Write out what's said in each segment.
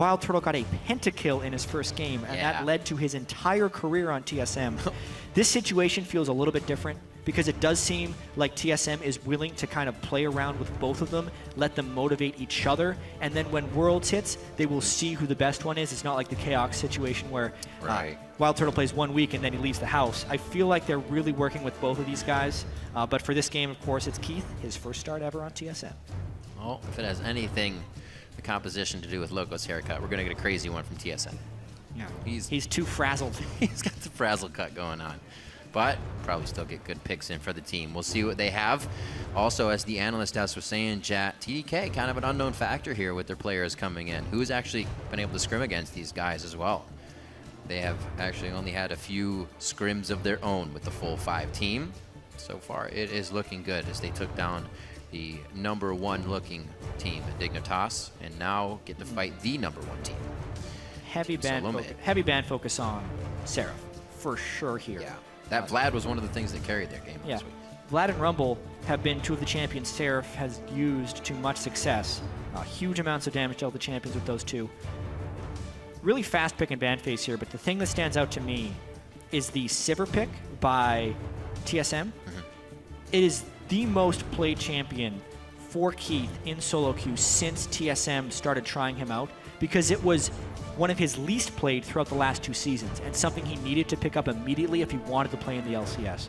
Wild Turtle got a pentakill in his first game, and that led to his entire career on TSM. This situation feels a little bit different because it does seem like TSM is willing to kind of play around with both of them, let them motivate each other, and then when Worlds hits, they will see who the best one is. It's not like the Chaos situation where Wild Turtle plays 1 week and then he leaves the house. I feel like they're really working with both of these guys, but for this game, of course, it's Keith, his first start ever on TSM. Well, if it has anything, the composition to do with Loco's haircut, we're going to get a crazy one from TSM. Yeah, he's too frazzled. He's got the frazzle cut going on. But probably still get good picks in for the team. We'll see what they have. Also, as the analyst was saying, Jatt, TDK, kind of an unknown factor here with their players coming in. Who's actually been able to scrim against these guys as well? They have actually only had a few scrims of their own with the full 5 team. So far, it is looking good as they took down the #1 looking team, Dignitas, and now get to fight the #1 team. Heavy band focus on Seraph, for sure here. Yeah. That Vlad was one of the things that carried their game last week. Vlad and Rumble have been 2 of the champions Seraph has used to much success. Huge amounts of damage dealt the champions with those 2. Really fast pick and ban phase here, but the thing that stands out to me is the Sivir pick by TSM. It is the most played champion for Keith in solo queue since TSM started trying him out, because it was one of his least played throughout the last 2 seasons, and something he needed to pick up immediately if he wanted to play in the LCS.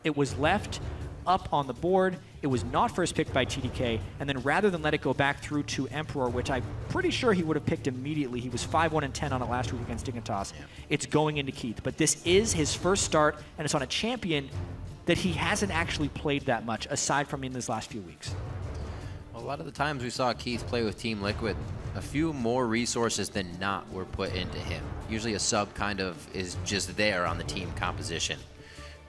It was left up on the board. It was not first picked by TDK, and then rather than let it go back through to Emperor, which I'm pretty sure he would have picked immediately, he was 5-1-10 on it last week against Dignitas. It's going into Keith, but this is his first start, and it's on a champion that he hasn't actually played that much, aside from in his last few weeks. A lot of the times we saw Keith play with Team Liquid, a few more resources than not were put into him. Usually a sub kind of is just there on the team composition.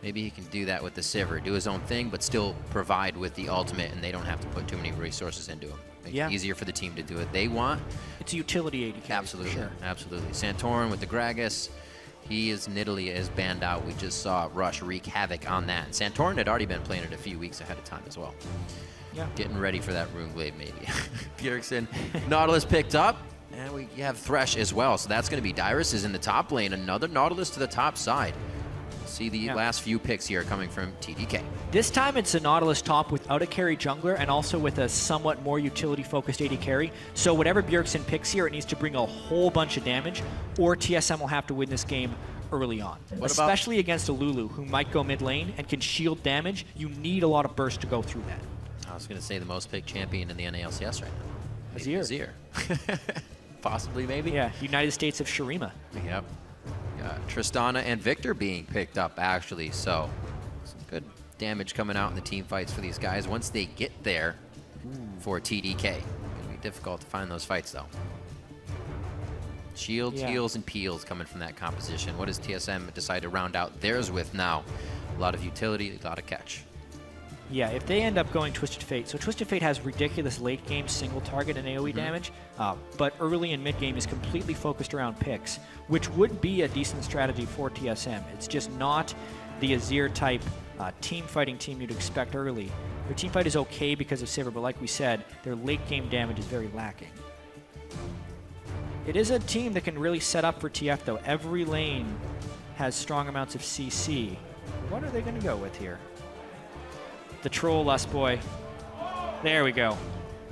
Maybe he can do that with the Sivir, do his own thing, but still provide with the ultimate, and they don't have to put too many resources into him. Make it easier for the team to do what they want. It's a utility AD carry. Absolutely, sure. Absolutely. Santorin with the Gragas, he is Nidalee is banned out. We just saw Rush wreak havoc on that. And Santorin had already been playing it a few weeks ahead of time as well. Yeah. Getting ready for that Rune Glaive, maybe. Bjergsen, Nautilus picked up, and we have Thresh as well. So that's going to be Dyrus is in the top lane. Another Nautilus to the top side. See the last few picks here coming from TDK. This time it's a Nautilus top without a carry jungler and also with a somewhat more utility-focused AD carry. So whatever Bjergsen picks here, it needs to bring a whole bunch of damage, or TSM will have to win this game early on. Especially against a Lulu, who might go mid lane and can shield damage. You need a lot of burst to go through that. I was going to say the most picked champion in the NALCS right now. Azir. Possibly, maybe? Yeah, United States of Shurima. Yep. Tristana and Viktor being picked up, actually. So some good damage coming out in the team fights for these guys. Once they get there for TDK, it's going to be difficult to find those fights, though. Shields, heals, and peels coming from that composition. What does TSM decide to round out theirs with now? A lot of utility, a lot of catch. Yeah, if they end up going Twisted Fate, so Twisted Fate has ridiculous late game single target and AoE damage, but early and mid game is completely focused around picks, which would be a decent strategy for TSM. It's just not the Azir type team fighting team you'd expect early. Their team fight is okay because of Sivir, but like we said, their late game damage is very lacking. It is a team that can really set up for TF though. Every lane has strong amounts of CC. What are they going to go with here? The troll Lustboy. There we go.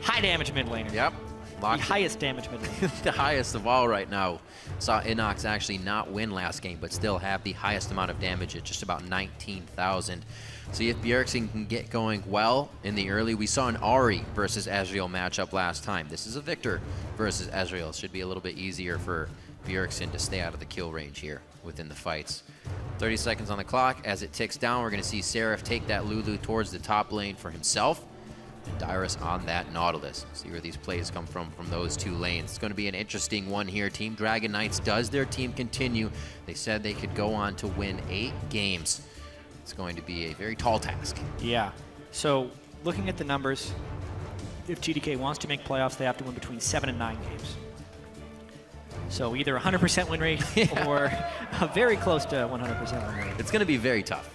High damage mid laner. Yep. The highest damage mid laner. The highest of all right now. Saw Inox actually not win last game, but still have the highest amount of damage at just about 19,000. See if Bjergsen can get going well in the early. We saw an Ahri versus Ezreal matchup last time. This is a Viktor versus Ezreal. Should be a little bit easier for Bjergsen to stay out of the kill range here within the fights. 30 seconds on the clock. As it ticks down, we're going to see Seraph take that Lulu towards the top lane for himself. And Dyrus on that Nautilus. See where these plays come from those 2 lanes. It's going to be an interesting one here. Team Dragon Knights, does their team continue? They said they could go on to win 8 games. It's going to be a very tall task. Yeah. So looking at the numbers, if TDK wants to make playoffs, they have to win between 7 and 9 games. So either 100% win rate or very close to 100% win rate. It's going to be very tough.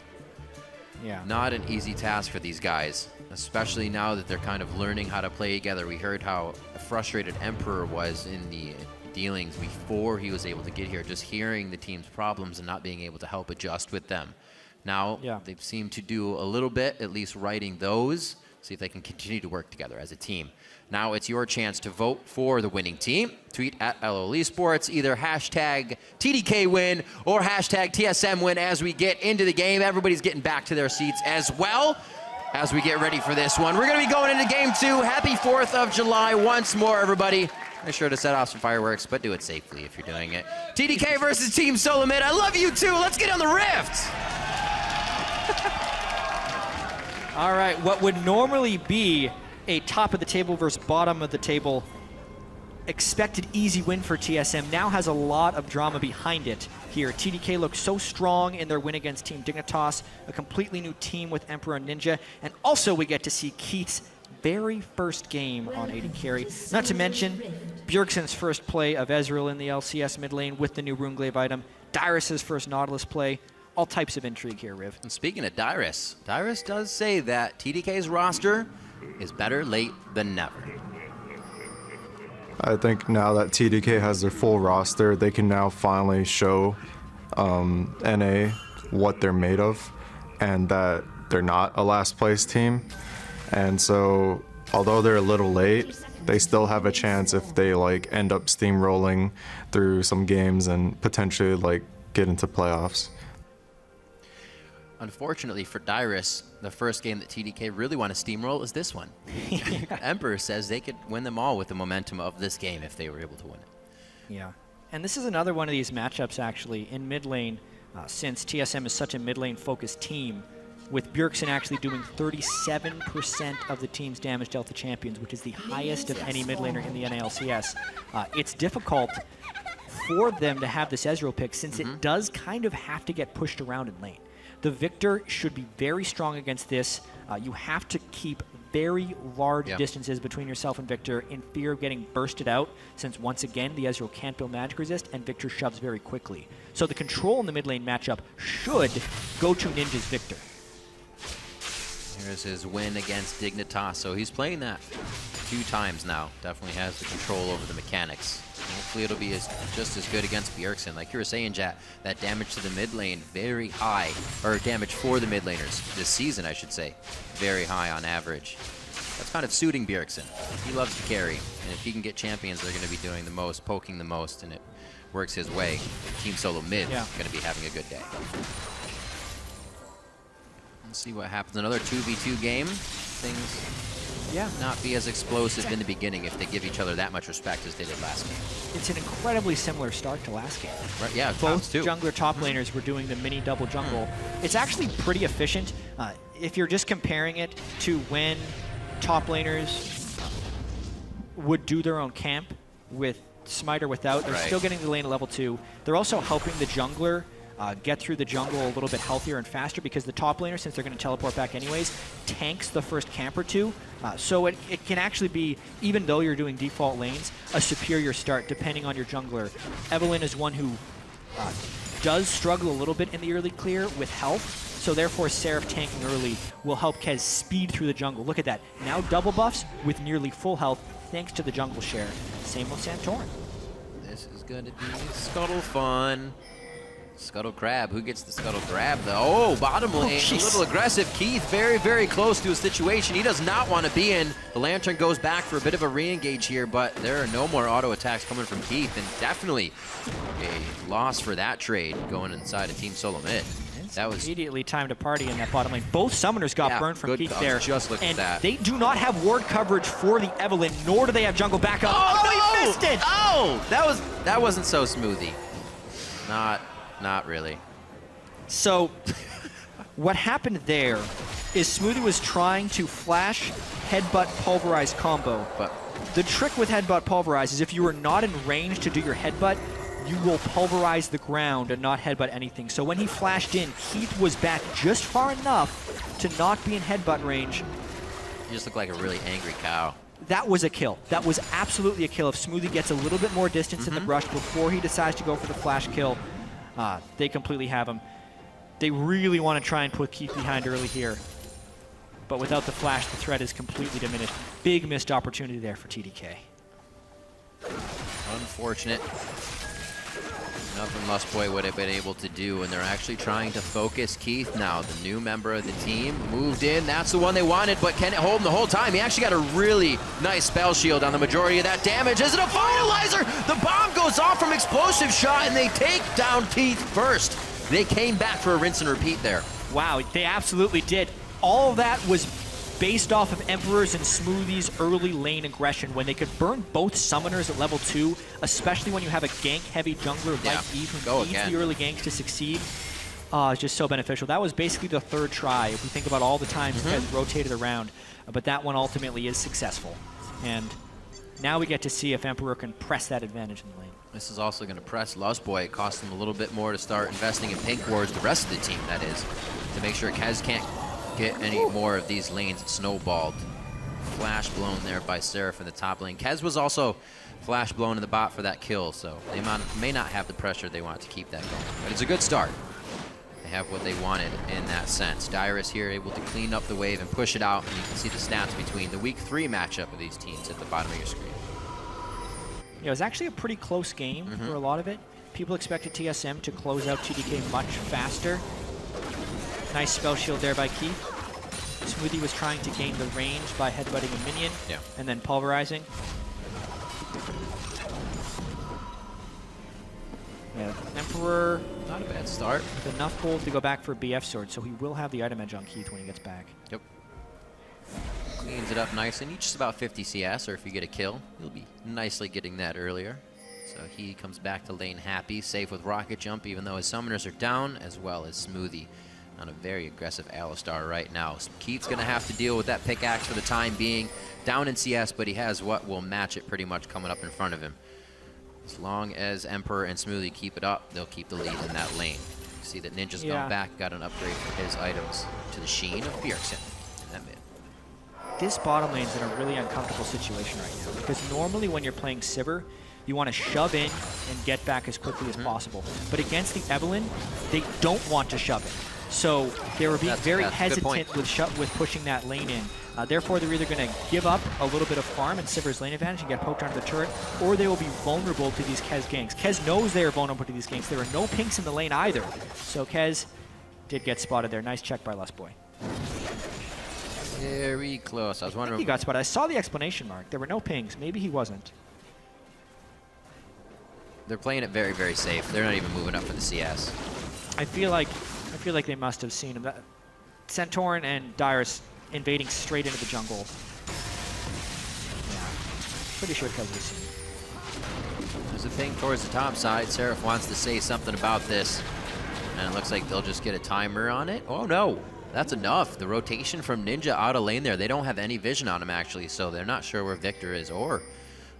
Yeah. Not an easy task for these guys. especially now that they're kind of learning how to play together. We heard how frustrated Emperor was in the dealings before he was able to get here, just hearing the team's problems and not being able to help adjust with them. Now they seem to do a little bit, at least writing those, see if they can continue to work together as a team. Now it's your chance to vote for the winning team. Tweet at LOL Esports, either hashtag TDK win or hashtag TSM win as we get into the game. Everybody's getting back to their seats as well as we get ready for this one. We're going to be going into game 2. Happy 4th of July once more, everybody. Make sure to set off some fireworks, but do it safely if you're doing it. TDK versus Team Solomid. I love you too. Let's get on the Rift. All right, what would normally be a top of the table versus bottom of the table expected easy win for TSM now has a lot of drama behind it here. TDK looks so strong in their win against Team Dignitas, a completely new team with Emperor and Ninja, and also we get to see Keith's very first game on AD carry. Not to mention Bjergsen's first play of Ezreal in the LCS mid lane with the new Runeglaive item, Dyrus' first Nautilus play. All types of intrigue here, Riv. And speaking of Dyrus, Dyrus does say that TDK's roster is better late than never. I think now that TDK has their full roster, they can now finally show NA what they're made of and that they're not a last place team. And so, although they're a little late, they still have a chance if they like end up steamrolling through some games and potentially like get into playoffs. Unfortunately for Dyrus, the first game that TDK really want to steamroll is this one. Emperor says they could win them all with the momentum of this game if they were able to win it. Yeah, and this is another one of these matchups actually in mid lane, since TSM is such a mid lane focused team, with Bjergsen actually doing 37% of the team's damage dealt to champions, which is the highest of any mid laner in the NALCS. It's difficult for them to have this Ezreal pick since it does kind of have to get pushed around in lane. The Viktor should be very strong against this. You have to keep very large distances between yourself and Viktor in fear of getting bursted out, since once again the Ezreal can't build magic resist and Viktor shoves very quickly. So the control in the mid lane matchup should go to Ninja's Viktor. Here's his win against Dignitas. So he's playing that 2 times now. Definitely has the control over the mechanics. Hopefully it'll be just as good against Bjergsen. Like you were saying, Jatt, that damage to the mid lane, very high. Or damage for the mid laners this season, I should say. Very high on average. That's kind of suiting Bjergsen. He loves to carry. And if he can get champions, they're going to be doing the most, poking the most, and it works his way. Team Solomid is going to be having a good day. Let's see what happens. Another 2v2 game. Things not be as explosive in the beginning if they give each other that much respect as they did last game. It's an incredibly similar start to last game. Right, yeah, both jungler top laners were doing the mini double jungle. It's actually pretty efficient. If you're just comparing it to when top laners would do their own camp with Smite or without, they're still getting the lane at level 2. They're also helping the jungler get through the jungle a little bit healthier and faster, because the top laner, since they're going to teleport back anyways, tanks the first camp or 2. So it can actually be, even though you're doing default lanes, a superior start depending on your jungler. Evelyn is one who does struggle a little bit in the early clear with health, so therefore Seraph tanking early will help Kez speed through the jungle. Look at that. Now double buffs with nearly full health thanks to the jungle share. Same with Santorin. This is going to be scuttle fun. Scuttle grab. Who gets the scuttle grab, though? Oh, bottom lane. A little aggressive. Keith very, very close to a situation he does not want to be in. The Lantern goes back for a bit of a re-engage here, but there are no more auto attacks coming from Keith, and definitely a loss for that trade going inside of Team Solomid. That was immediately time to party in that bottom lane. Both summoners got burned from Keith there. Just look at that. They do not have ward coverage for the Evelyn, nor do they have jungle backup. Oh, no! He missed it! Oh, that wasn't so smoothie. Not really. So what happened there is Smoothie was trying to flash headbutt pulverize combo. But the trick with headbutt pulverize is if you are not in range to do your headbutt, you will pulverize the ground and not headbutt anything. So when he flashed in, Keith was back just far enough to not be in headbutt range. You just look like a really angry cow. That was a kill. That was absolutely a kill. If Smoothie gets a little bit more distance in the brush before he decides to go for the flash kill, they completely have him. They really want to try and put Keith behind early here. but without the flash, the threat is completely diminished. Big missed opportunity there for TDK. Unfortunate. Nothing Lustboy would have been able to do, and they're actually trying to focus Keith now, the new member of the team. Moved in, that's the one they wanted, but can it hold him the whole time? He actually got a really nice spell shield on the majority of that damage. Is it a finalizer? The bomb goes off from explosive shot, and they take down Keith first. They came back for a rinse and repeat there. Wow, they absolutely did. All of that was based off of Emperor's and Smoothie's early lane aggression when they could burn both summoners at level 2, especially when you have a gank-heavy jungler like Eve who needs the early ganks to succeed. It's just so beneficial. That was basically the third try, if we think about all the times it has rotated around, but that one ultimately is successful. And now we get to see if Emperor can press that advantage in the lane. This is also going to press Lustboy. It costs him a little bit more to start investing in pink wards, the rest of the team, that is, to make sure Kez can't get any more of these lanes snowballed. Flash blown there by Seraph in the top lane. Kez was also flash blown in the bot for that kill, so they may not have the pressure they want to keep that going. But it's a good start. They have what they wanted in that sense. Dyrus here able to clean up the wave and push it out, and you can see the stats between the week 3 matchup of these teams at the bottom of your screen. Yeah, it was actually a pretty close game for a lot of it. People expected TSM to close out TDK much faster. Nice spell shield there by Keith. Smoothie was trying to gain the range by headbutting a minion and then pulverizing. Yeah, Emperor, not a bad start. With enough gold to go back for a BF sword, so he will have the item edge on Keith when he gets back. Yep. Cleans it up nice, and just about 50 CS, or if you get a kill, you'll be nicely getting that earlier. So he comes back to lane happy, safe with rocket jump, even though his summoners are down, as well as Smoothie on a very aggressive Alistar right now. So Keith's going to have to deal with that pickaxe for the time being. Down in CS, but he has what will match it pretty much coming up in front of him. As long as Emperor and Smoothie keep it up, they'll keep the lead in that lane. You see that Ninja's gone back, got an upgrade for his items to the sheen of Bjergsen in that mid. This bottom lane's in a really uncomfortable situation right now, because normally when you're playing Sivir, you want to shove in and get back as quickly as possible. But against the Evelyn, they don't want to shove in. So they were being very hesitant with pushing that lane in. Therefore, they're either going to give up a little bit of farm and Sivir's lane advantage and get poked onto the turret, or they will be vulnerable to these Kez ganks. Kez knows they are vulnerable to these ganks. There are no pinks in the lane either. So Kez did get spotted there. Nice check by Lustboy. Very close. I was wondering. He got spotted. I saw the explanation mark. There were no pings. Maybe he wasn't. They're playing it very, very safe. They're not even moving up for the CS. I feel like they must have seen him. Santorin and Dyrus invading straight into the jungle. Yeah, pretty sure Kez was seen. There's a ping towards the top side. Seraph wants to say something about this, and it looks like they'll just get a timer on it. Oh no, that's enough. The rotation from Ninja out of lane there. They don't have any vision on him actually, so they're not sure where Viktor is or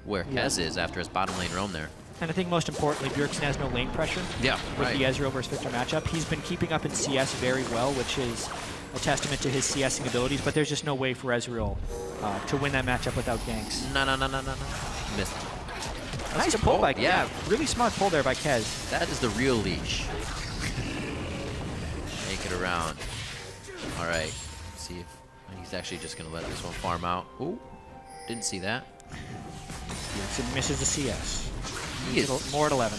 where Kez is after his bottom lane roam there. And I think most importantly, Bjergsen has no lane pressure with the Ezreal versus Viktor matchup. He's been keeping up in CS very well, which is a testament to his CSing abilities, but there's just no way for Ezreal to win that matchup without ganks. No. Missed. Nice pull by Kez. Really smart pull there by Kez. That is the real leash. Make it around. All right. Let's see if he's actually just going to let this one farm out. Ooh, didn't see that. Bjergsen misses the CS. He is more at 11.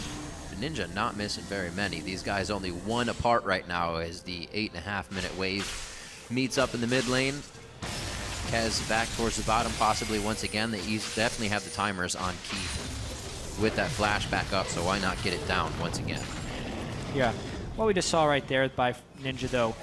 Ninja not missing very many. These guys only one apart right now as the 8.5-minute wave meets up in the mid lane. Kez back towards the bottom possibly once again. They definitely have the timers on Keith with that flash back up, so why not get it down once again? Yeah. What we just saw right there by Ninja though,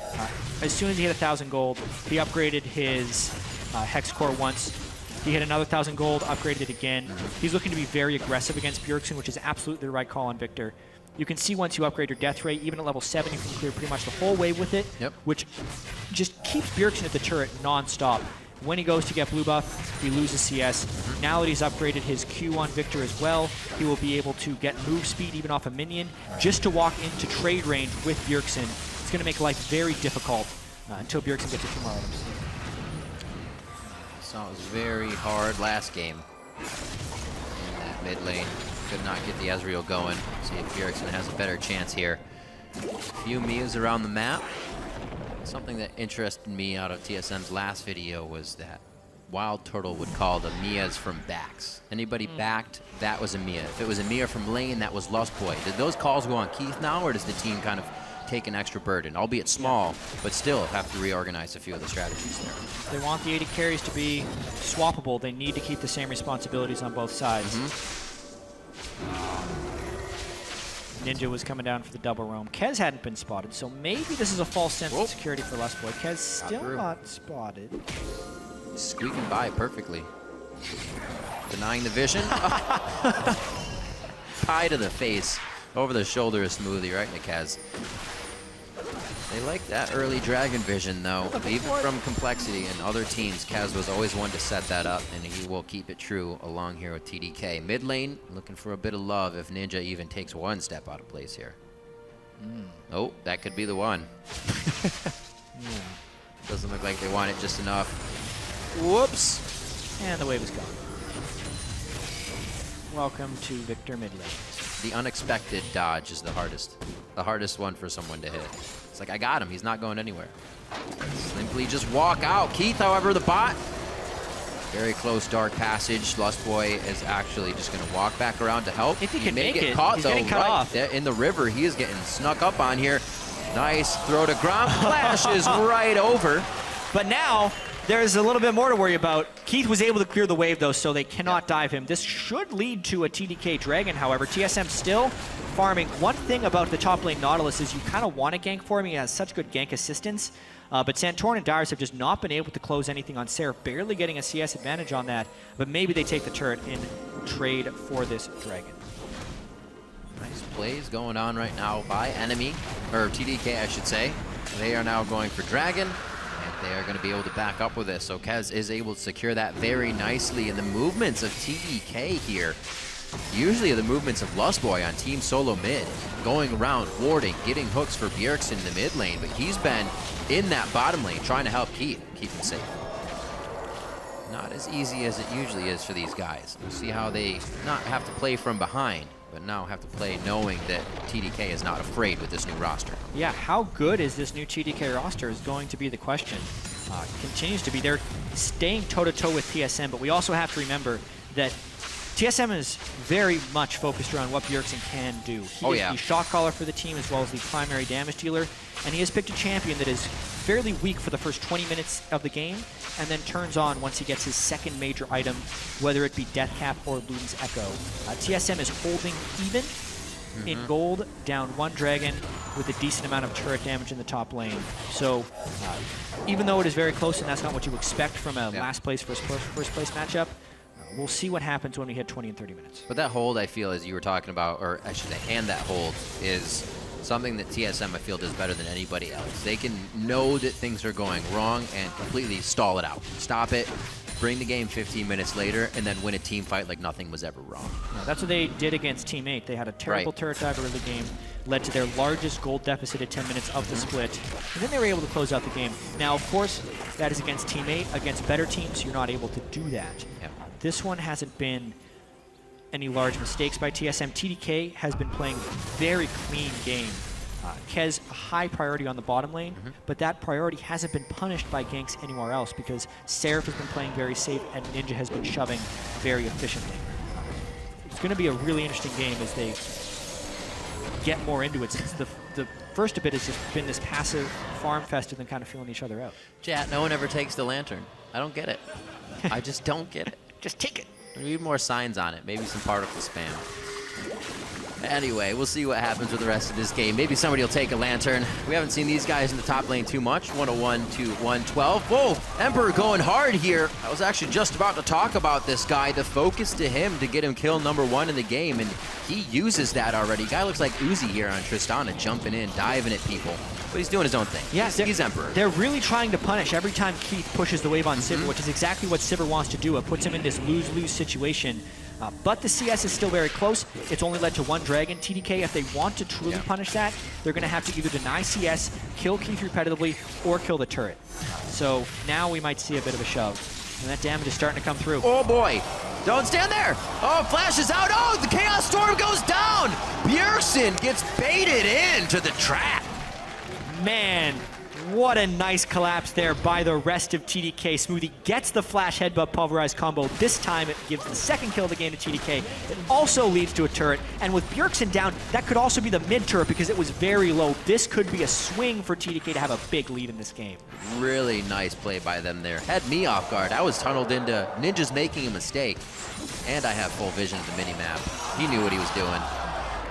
as soon as he hit 1,000 gold, he upgraded his Hex Core once. He hit another 1,000 gold, upgraded it again. He's looking to be very aggressive against Bjergsen, which is absolutely the right call on Viktor. You can see once you upgrade your death rate, even at level 7, you can clear pretty much the whole wave with it, which just keeps Bjergsen at the turret non-stop. When he goes to get blue buff, he loses CS. Now that he's upgraded his Q on Viktor as well, he will be able to get move speed even off a minion just to walk into trade range with Bjergsen. It's going to make life very difficult until Bjergsen gets a few more items. Saw it was very hard last game in that mid lane. Could not get the Ezreal going. See if Bjergsen has a better chance here. A few Mias around the map. Something that interested me out of TSM's last video was that Wild Turtle would call the Mias from backs. Anybody backed, that was a Mia. If it was a Mia from lane, that was Lustboy. Did those calls go on Keith now, or does the team kind of take an extra burden, albeit small, but still have to reorganize a few of the strategies there? They want the AD carries to be swappable. They need to keep the same responsibilities on both sides. Ninja was coming down for the double roam. Kez hadn't been spotted, so maybe this is a false sense of security for Lustboy. Kez still not spotted. Squeaking by perfectly. Denying the vision. Pie to the face. Over the shoulder of Smoothie, right in the Kez. They like that early dragon vision, though. Even from Complexity and other teams, Kez was always one to set that up, and he will keep it true along here with TDK. Mid lane, looking for a bit of love if Ninja even takes one step out of place here. Oh, that could be the one. Doesn't look like they want it just enough. Whoops. And the wave is gone. Welcome to Viktor mid lane. The unexpected dodge is the hardest one for someone to hit. It's like, I got him, he's not going anywhere. Simply just walk out. Keith, however, the bot. Very close dark passage. Lustboy is actually just going to walk back around to help. If he can may make get it, caught, he's though, getting cut off. There in the river, he is getting snuck up on here. Nice throw to ground. Flashes right over. But now, there's a little bit more to worry about. Keith was able to clear the wave, though, so they cannot dive him. This should lead to a TDK Dragon, however. TSM still farming. One thing about the top lane Nautilus is you kind of want to gank for him. He has such good gank assistance. But Santorin and Dyrus have just not been able to close anything on Seraph, barely getting a CS advantage on that. But maybe they take the turret in trade for this Dragon. Nice plays going on right now by enemy, or TDK, I should say. They are now going for Dragon. They are going to be able to back up with this. So Kez is able to secure that very nicely. And the movements of TDK here, usually the movements of Lustboy on team solo mid, going around, warding, getting hooks for Bjergsen in the mid lane, but he's been in that bottom lane trying to help keep him safe. Not as easy as it usually is for these guys. We'll see how they not have to play from behind, but now have to play knowing that TDK is not afraid with this new roster. Yeah, how good is this new TDK roster is going to be the question. Continues to be. They're staying toe-to-toe with TSM, but we also have to remember that TSM is very much focused around what Bjergsen can do. He is the shot caller for the team as well as the primary damage dealer, and he has picked a champion that is fairly weak for the first 20 minutes of the game and then turns on once he gets his second major item, whether it be Deathcap or Luden's Echo. TSM is holding even in gold, down one Dragon with a decent amount of turret damage in the top lane. So even though it is very close and that's not what you expect from a last place first place matchup, we'll see what happens when we hit 20 and 30 minutes. But that hold, I feel, as you were talking about, or I should say, and that hold is something that TSM, I feel, does better than anybody else. They can know that things are going wrong and completely stall it out. Stop it, bring the game 15 minutes later, and then win a team fight like nothing was ever wrong. No, that's what they did against Team 8. They had a terrible turret dive early game, led to their largest gold deficit at 10 minutes of the split, and then they were able to close out the game. Now, of course, that is against Team 8. Against better teams, you're not able to do that. Yep. This one hasn't been any large mistakes by TSM. TDK has been playing very clean game. Kez, a high priority on the bottom lane, but that priority hasn't been punished by ganks anywhere else because Seraph has been playing very safe and Ninja has been shoving very efficiently. It's going to be a really interesting game as they get more into it, since the first bit has just been this passive farm fest and then kind of feeling each other out. Jatt, no one ever takes the lantern. I don't get it. I just don't get it. Just take it. We need more signs on it. Maybe some particle spam. Anyway, we'll see what happens with the rest of this game. Maybe somebody will take a lantern. We haven't seen these guys in the top lane too much. 101 to 112. Whoa, Emperor going hard here. I was actually just about to talk about this guy. The focus to him to get him kill #1 in the game, and he uses that already. Guy looks like Uzi here on Tristana, jumping in, diving at people. But he's doing his own thing. Yeah, he's Emperor. They're really trying to punish every time Keith pushes the wave on Sivir, which is exactly what Sivir wants to do. It puts him in this lose-lose situation. But the CS is still very close. It's only led to one Dragon. TDK, if they want to truly punish that, they're going to have to either deny CS, kill Keith repetitively, or kill the turret. So now we might see a bit of a shove. And that damage is starting to come through. Oh boy, don't stand there. Oh, flashes out. Oh, the Chaos Storm goes down. Bjergsen gets baited into the trap. Man, What a nice collapse there by the rest of TDK. Smoothie gets the flash headbutt pulverized combo. This time it gives the second kill of the game to TDK. It also leads to a turret. And with Bjergsen down, that could also be the mid turret because it was very low. This could be a swing for TDK to have a big lead in this game. Really nice play by them there. Had me off guard. I was tunneled into Ninja's making a mistake. And I have full vision of the minimap. He knew what he was doing.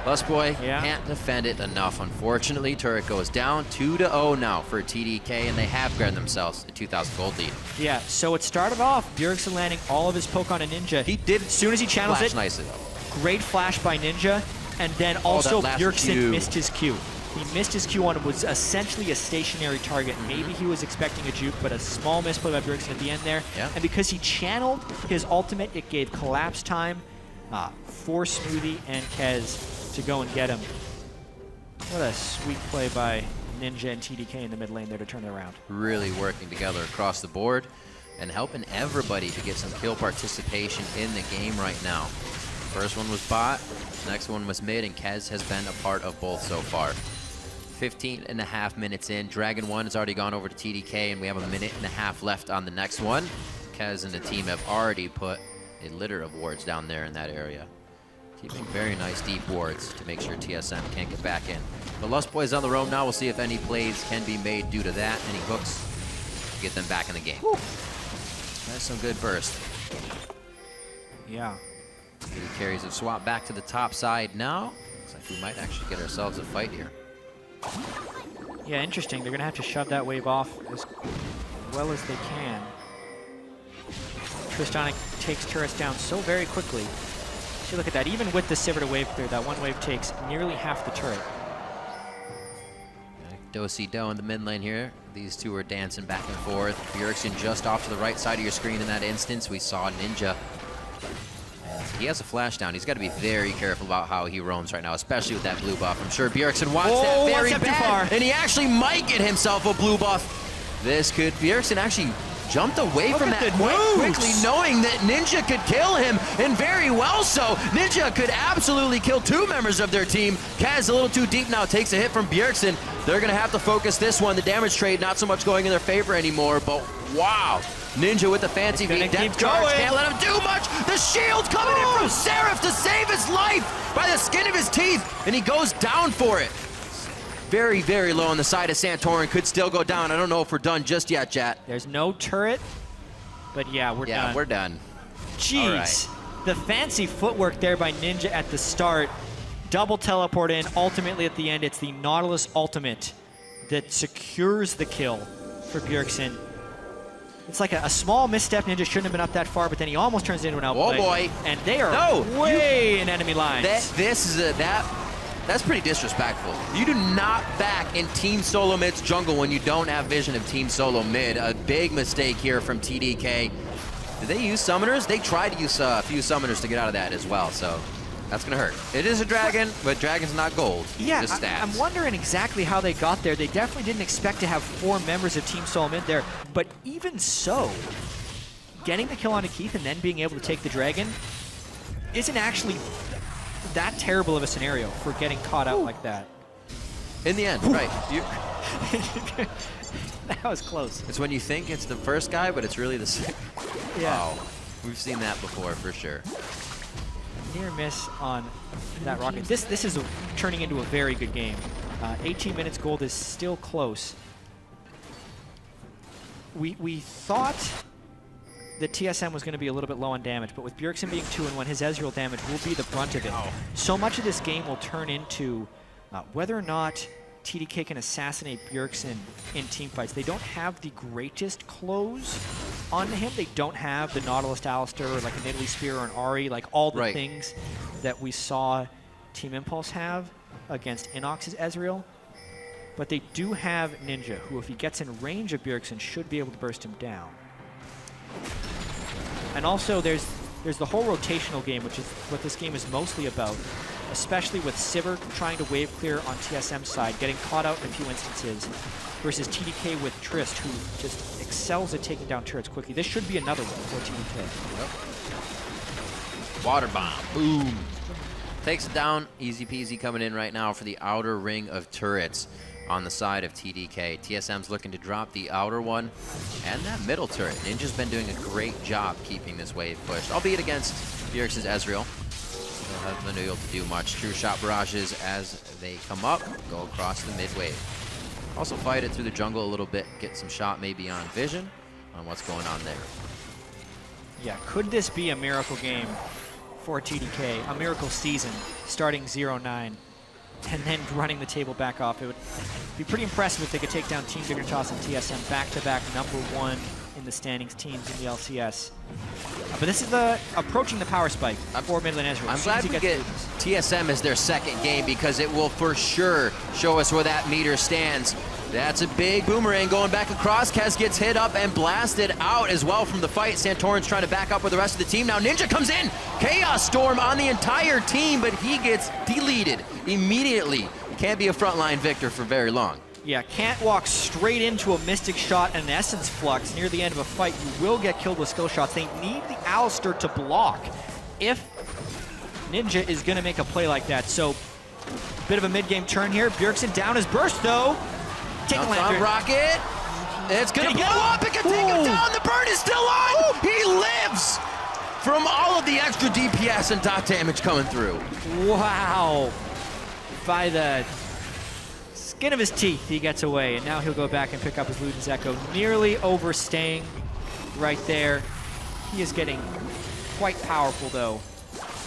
Lustboy can't defend it enough, unfortunately. Turret goes down 2-0 now for TDK, and they have grabbed themselves a 2,000 gold lead. Yeah, so it started off Bjergsen landing all of his poke on a Ninja. He did. As soon as he channels it, nicely. Great flash by Ninja, and then also Bjergsen missed his Q. He missed his Q on it, was essentially a stationary target. Maybe he was expecting a juke, but a small misplay by Bjergsen at the end there. Yeah. And because he channeled his ultimate, it gave collapse time for Smoothie and Kez to go and get him. What a sweet play by Ninja and TDK in the mid lane there to turn it around. Really working together across the board and helping everybody to get some kill participation in the game right now. First one was bot, next one was mid, and Kez has been a part of both so far. 15.5 minutes in, Dragon 1 has already gone over to TDK, and we have a minute and a half left on the next one. Kez and the team have already put a litter of wards down there in that area. Keeping very nice deep wards to make sure TSM can't get back in. The Lustboy's on the roam now. We'll see if any plays can be made due to that. Any hooks to get them back in the game. Whew. That's some good burst. Yeah. He carries a swap back to the top side now. Looks like we might actually get ourselves a fight here. Yeah, interesting. They're going to have to shove that wave off as well as they can. Tristana takes turrets down so very quickly. See, look at that. Even with the Sivir to wave clear, that one wave takes nearly half the turret. Do-si-do in the mid lane here. These two are dancing back and forth. Bjergsen just off to the right side of your screen in that instance. We saw Ninja. He has a flash down. He's got to be very careful about how he roams right now, especially with that blue buff. I'm sure Bjergsen wants that very bad, and he actually might get himself a blue buff. This could, Bjergsen actually jumped away from that quite quickly, knowing that Ninja could kill him, and very well so. Ninja could absolutely kill two members of their team. Kaz a little too deep now, takes a hit from Bjergsen. They're going to have to focus this one. The damage trade not so much going in their favor anymore, but wow. Ninja with the fancy feet, depth charge, can't let him do much. The shield coming in from Seraph to save his life by the skin of his teeth, and he goes down for it. Very, very low on the side of Santorin, could still go down. I don't know if we're done just yet, Jatt. There's no turret, but yeah, we're done. Yeah, we're done. Jeez, the fancy footwork there by Ninja at the start. Double teleport in, ultimately at the end, it's the Nautilus ultimate that secures the kill for Bjergsen. It's like a small misstep. Ninja shouldn't have been up that far, but then he almost turns it into an outplay. Oh boy. And they are way in enemy lines. That's pretty disrespectful. You do not back in Team Solomid's jungle when you don't have vision of Team Solomid. A big mistake here from TDK. Did they use summoners? They tried to use a few summoners to get out of that as well, so that's gonna hurt. It is a dragon, but dragon's not gold. Yeah, just stats. I'm wondering exactly how they got there. They definitely didn't expect to have 4 members of Team Solomid there, but even so, getting the kill onto Keith and then being able to take the dragon isn't actually that terrible of a scenario for getting caught out like that. In the end, right. That was close. It's when you think it's the first guy, but it's really the second. Yeah. Wow. We've seen that before for sure. Near miss on that rocket. This is turning into a very good game. 18 minutes gold is still close. We thought that TSM was going to be a little bit low on damage, but with Bjergsen being 2-1, his Ezreal damage will be the brunt of it. So much of this game will turn into whether or not TDK can assassinate Bjergsen in teamfights. They don't have the greatest close on him. They don't have the Nautilus to Alistar or like a Nidalee Spear or an Ahri, like all the things that we saw Team Impulse have against Inox's Ezreal. But they do have Ninja, who if he gets in range of Bjergsen should be able to burst him down. And also there's the whole rotational game, which is what this game is mostly about, especially with Sivir trying to wave clear on TSM's side, getting caught out in a few instances, versus TDK with Trist, who just excels at taking down turrets quickly. This should be another one for TDK. Yep. Water bomb, boom. Takes it down, easy peasy coming in right now for the outer ring of turrets. on the side of TDK. TSM's looking to drop the outer one and that middle turret. Ninja's been doing a great job keeping this wave pushed, albeit against Bjergsen's Ezreal. Still hasn't been able to do much. True shot barrages as they come up, go across the mid wave. Also fight it through the jungle a little bit, get some shot maybe on vision on what's going on there. Yeah, could this be a miracle game for TDK? A miracle season, starting 0-9, and then running the table back off. It would be pretty impressive if they could take down Team Dignitas and TSM back-to-back #1 in the standings teams in the LCS. But this is approaching the power spike for mid lane Ezreal. I'm glad we get TSM as their second game because it will for sure show us where that meter stands. That's a big boomerang going back across. Kez gets hit up and blasted out as well from the fight. Santorin's trying to back up with the rest of the team. Now Ninja comes in. Chaos Storm on the entire team, but he gets deleted immediately. Can't be a frontline Viktor for very long. Yeah, can't walk straight into a Mystic Shot and an Essence Flux near the end of a fight. You will get killed with skill shots. They need the Alistar to block if Ninja is going to make a play like that. So, bit of a mid-game turn here. Bjergsen down his burst, though. Take a lantern. Rocket. It's going to blow up. It can take him down. The burn is still on. He lives from all of the extra DPS and dot damage coming through. Wow. By the skin of his teeth, he gets away, and now he'll go back and pick up his Luden's Echo, nearly overstaying right there. He is getting quite powerful, though,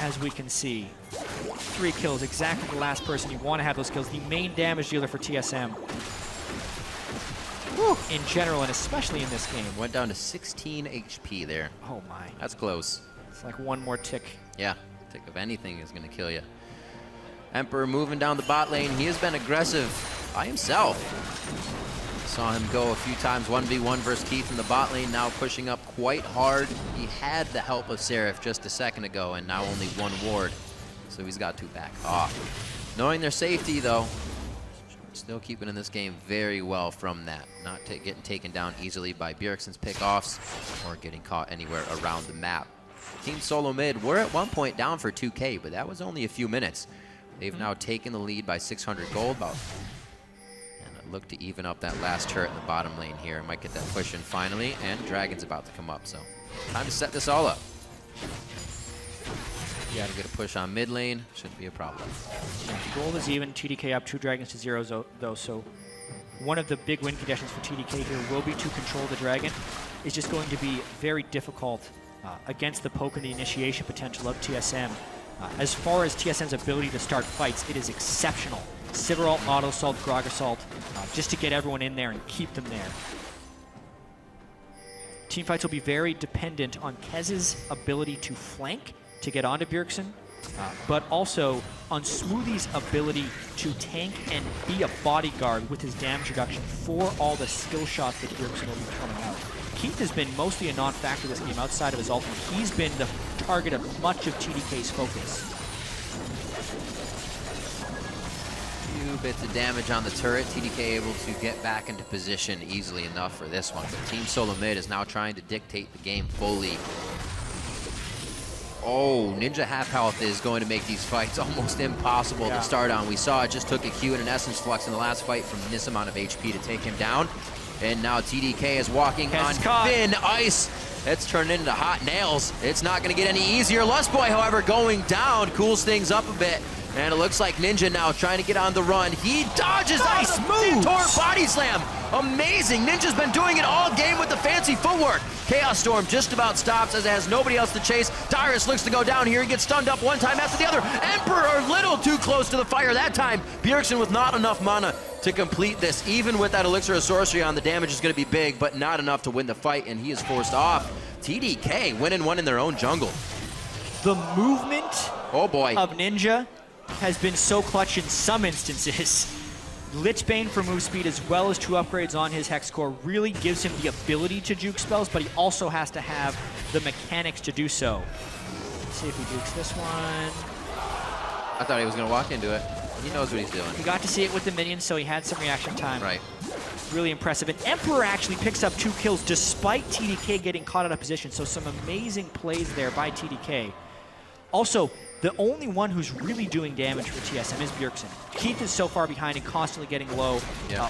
as we can see. 3 kills, exactly the last person you want to have those kills. The main damage dealer for TSM. Whew. In general, and especially in this game. Went down to 16 HP there. Oh my. That's close. It's like one more tick. Yeah, tick of anything is going to kill you. Emperor moving down the bot lane. He has been aggressive by himself. Saw him go a few times 1v1 versus Keith in the bot lane, now pushing up quite hard. He had the help of Seraph just a second ago, and now only 1 ward. So he's got to back off. Knowing their safety, though, still keeping in this game very well from that. Not getting taken down easily by Bjergsen's pickoffs or getting caught anywhere around the map. Team Solomid were at one point down for 2K, but that was only a few minutes. They've now taken the lead by 600 gold, and look to even up that last turret in the bottom lane here. Might get that push in finally, and Dragon's about to come up, so time to set this all up. Yeah, to get a push on mid lane, shouldn't be a problem. Yeah, gold is even, TDK up 2 dragons to 0 though, so one of the big win conditions for TDK here will be to control the dragon. It's just going to be very difficult against the poke and the initiation potential of TSM. As far as TSM's ability to start fights, it is exceptional. Sivir ult, auto assault, Gragas assault, just to get everyone in there and keep them there. Team fights will be very dependent on Kez's ability to flank, to get onto Bjergsen, but also on Smoothie's ability to tank and be a bodyguard with his damage reduction for all the skill shots that Bjergsen will be coming out. Keith has been mostly a non-factor this game outside of his ult, and he's been the target of much of TDK's focus. Few bits of damage on the turret. TDK able to get back into position easily enough for this one, but Team Solomid is now trying to dictate the game fully. Oh, Ninja half health is going to make these fights almost impossible to start on. We saw it just took a Q and an Essence Flux in the last fight from this amount of HP to take him down. And now TDK is walking on thin ice. It's turned into hot nails. It's not going to get any easier. Lustboy, however, going down, cools things up a bit. And it looks like Ninja now trying to get on the run. He dodges out of the Santorin body slam. Amazing. Ninja's been doing it all game with the fancy footwork. Chaos Storm just about stops as it has nobody else to chase. Dyrus looks to go down here. He gets stunned up one time after the other. Emperor a little too close to the fire that time. Bjergsen with not enough mana to complete this. Even with that Elixir of Sorcery on, the damage is going to be big, but not enough to win the fight, and he is forced off. TDK winning one in their own jungle. The movement of Ninja has been so clutch in some instances. Lichbane for move speed as well as 2 upgrades on his Hex Core really gives him the ability to juke spells, but he also has to have the mechanics to do so. Let's see if he jukes this one. I thought he was going to walk into it. He knows what he's doing. He got to see it with the minions, so he had some reaction time. Right. Really impressive. And Emperor actually picks up 2 kills despite TDK getting caught out of position, so some amazing plays there by TDK. Also, The only one who's really doing damage for TSM is Bjergsen. Keith is so far behind and constantly getting low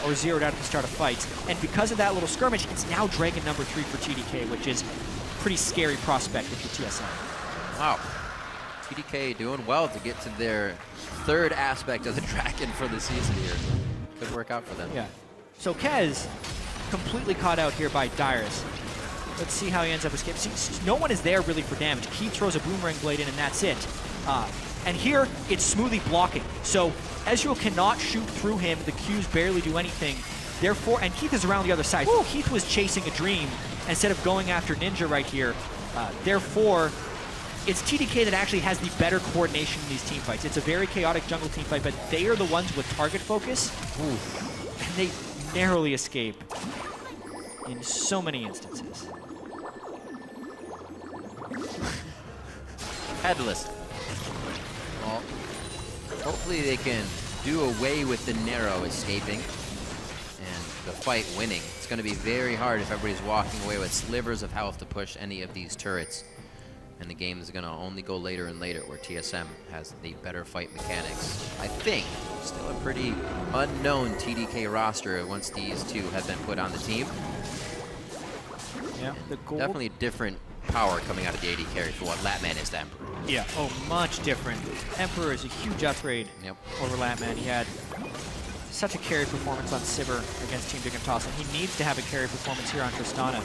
or zeroed out at the start of fights. And because of that little skirmish, it's now Dragon number 3 for TDK, which is a pretty scary prospect if you're TSM. Wow. TDK doing well to get to their third aspect of the Dragon for the season here. Could work out for them. Yeah. So Kez completely caught out here by Dyrus. Let's see how he ends up escaping. See, no one is there really for damage. Keith throws a Boomerang Blade in and that's it. And here, it's Smoothie blocking. So Ezreal cannot shoot through him. The Qs barely do anything. Therefore, and Keith is around the other side. So Keith was chasing a dream instead of going after Ninja right here. Therefore, it's TDK that actually has the better coordination in these team fights. It's a very chaotic jungle team fight, but they are the ones with target focus. And they narrowly escape in so many instances. Headless. Well, hopefully they can do away with the narrow escaping and the fight winning. It's going to be very hard if everybody's walking away with slivers of health to push any of these turrets. And the game is going to only go later and later where TSM has the better fight mechanics. I think still a pretty unknown TDK roster once these two have been put on the team. Yeah, the gold. Definitely a different power coming out of the AD carry for what Latman is to Emperor. Yeah, oh, much different. Emperor is a huge upgrade over Latman. He had such a carry performance on Sivir against Team Dignitas, and he needs to have a carry performance here on Tristana,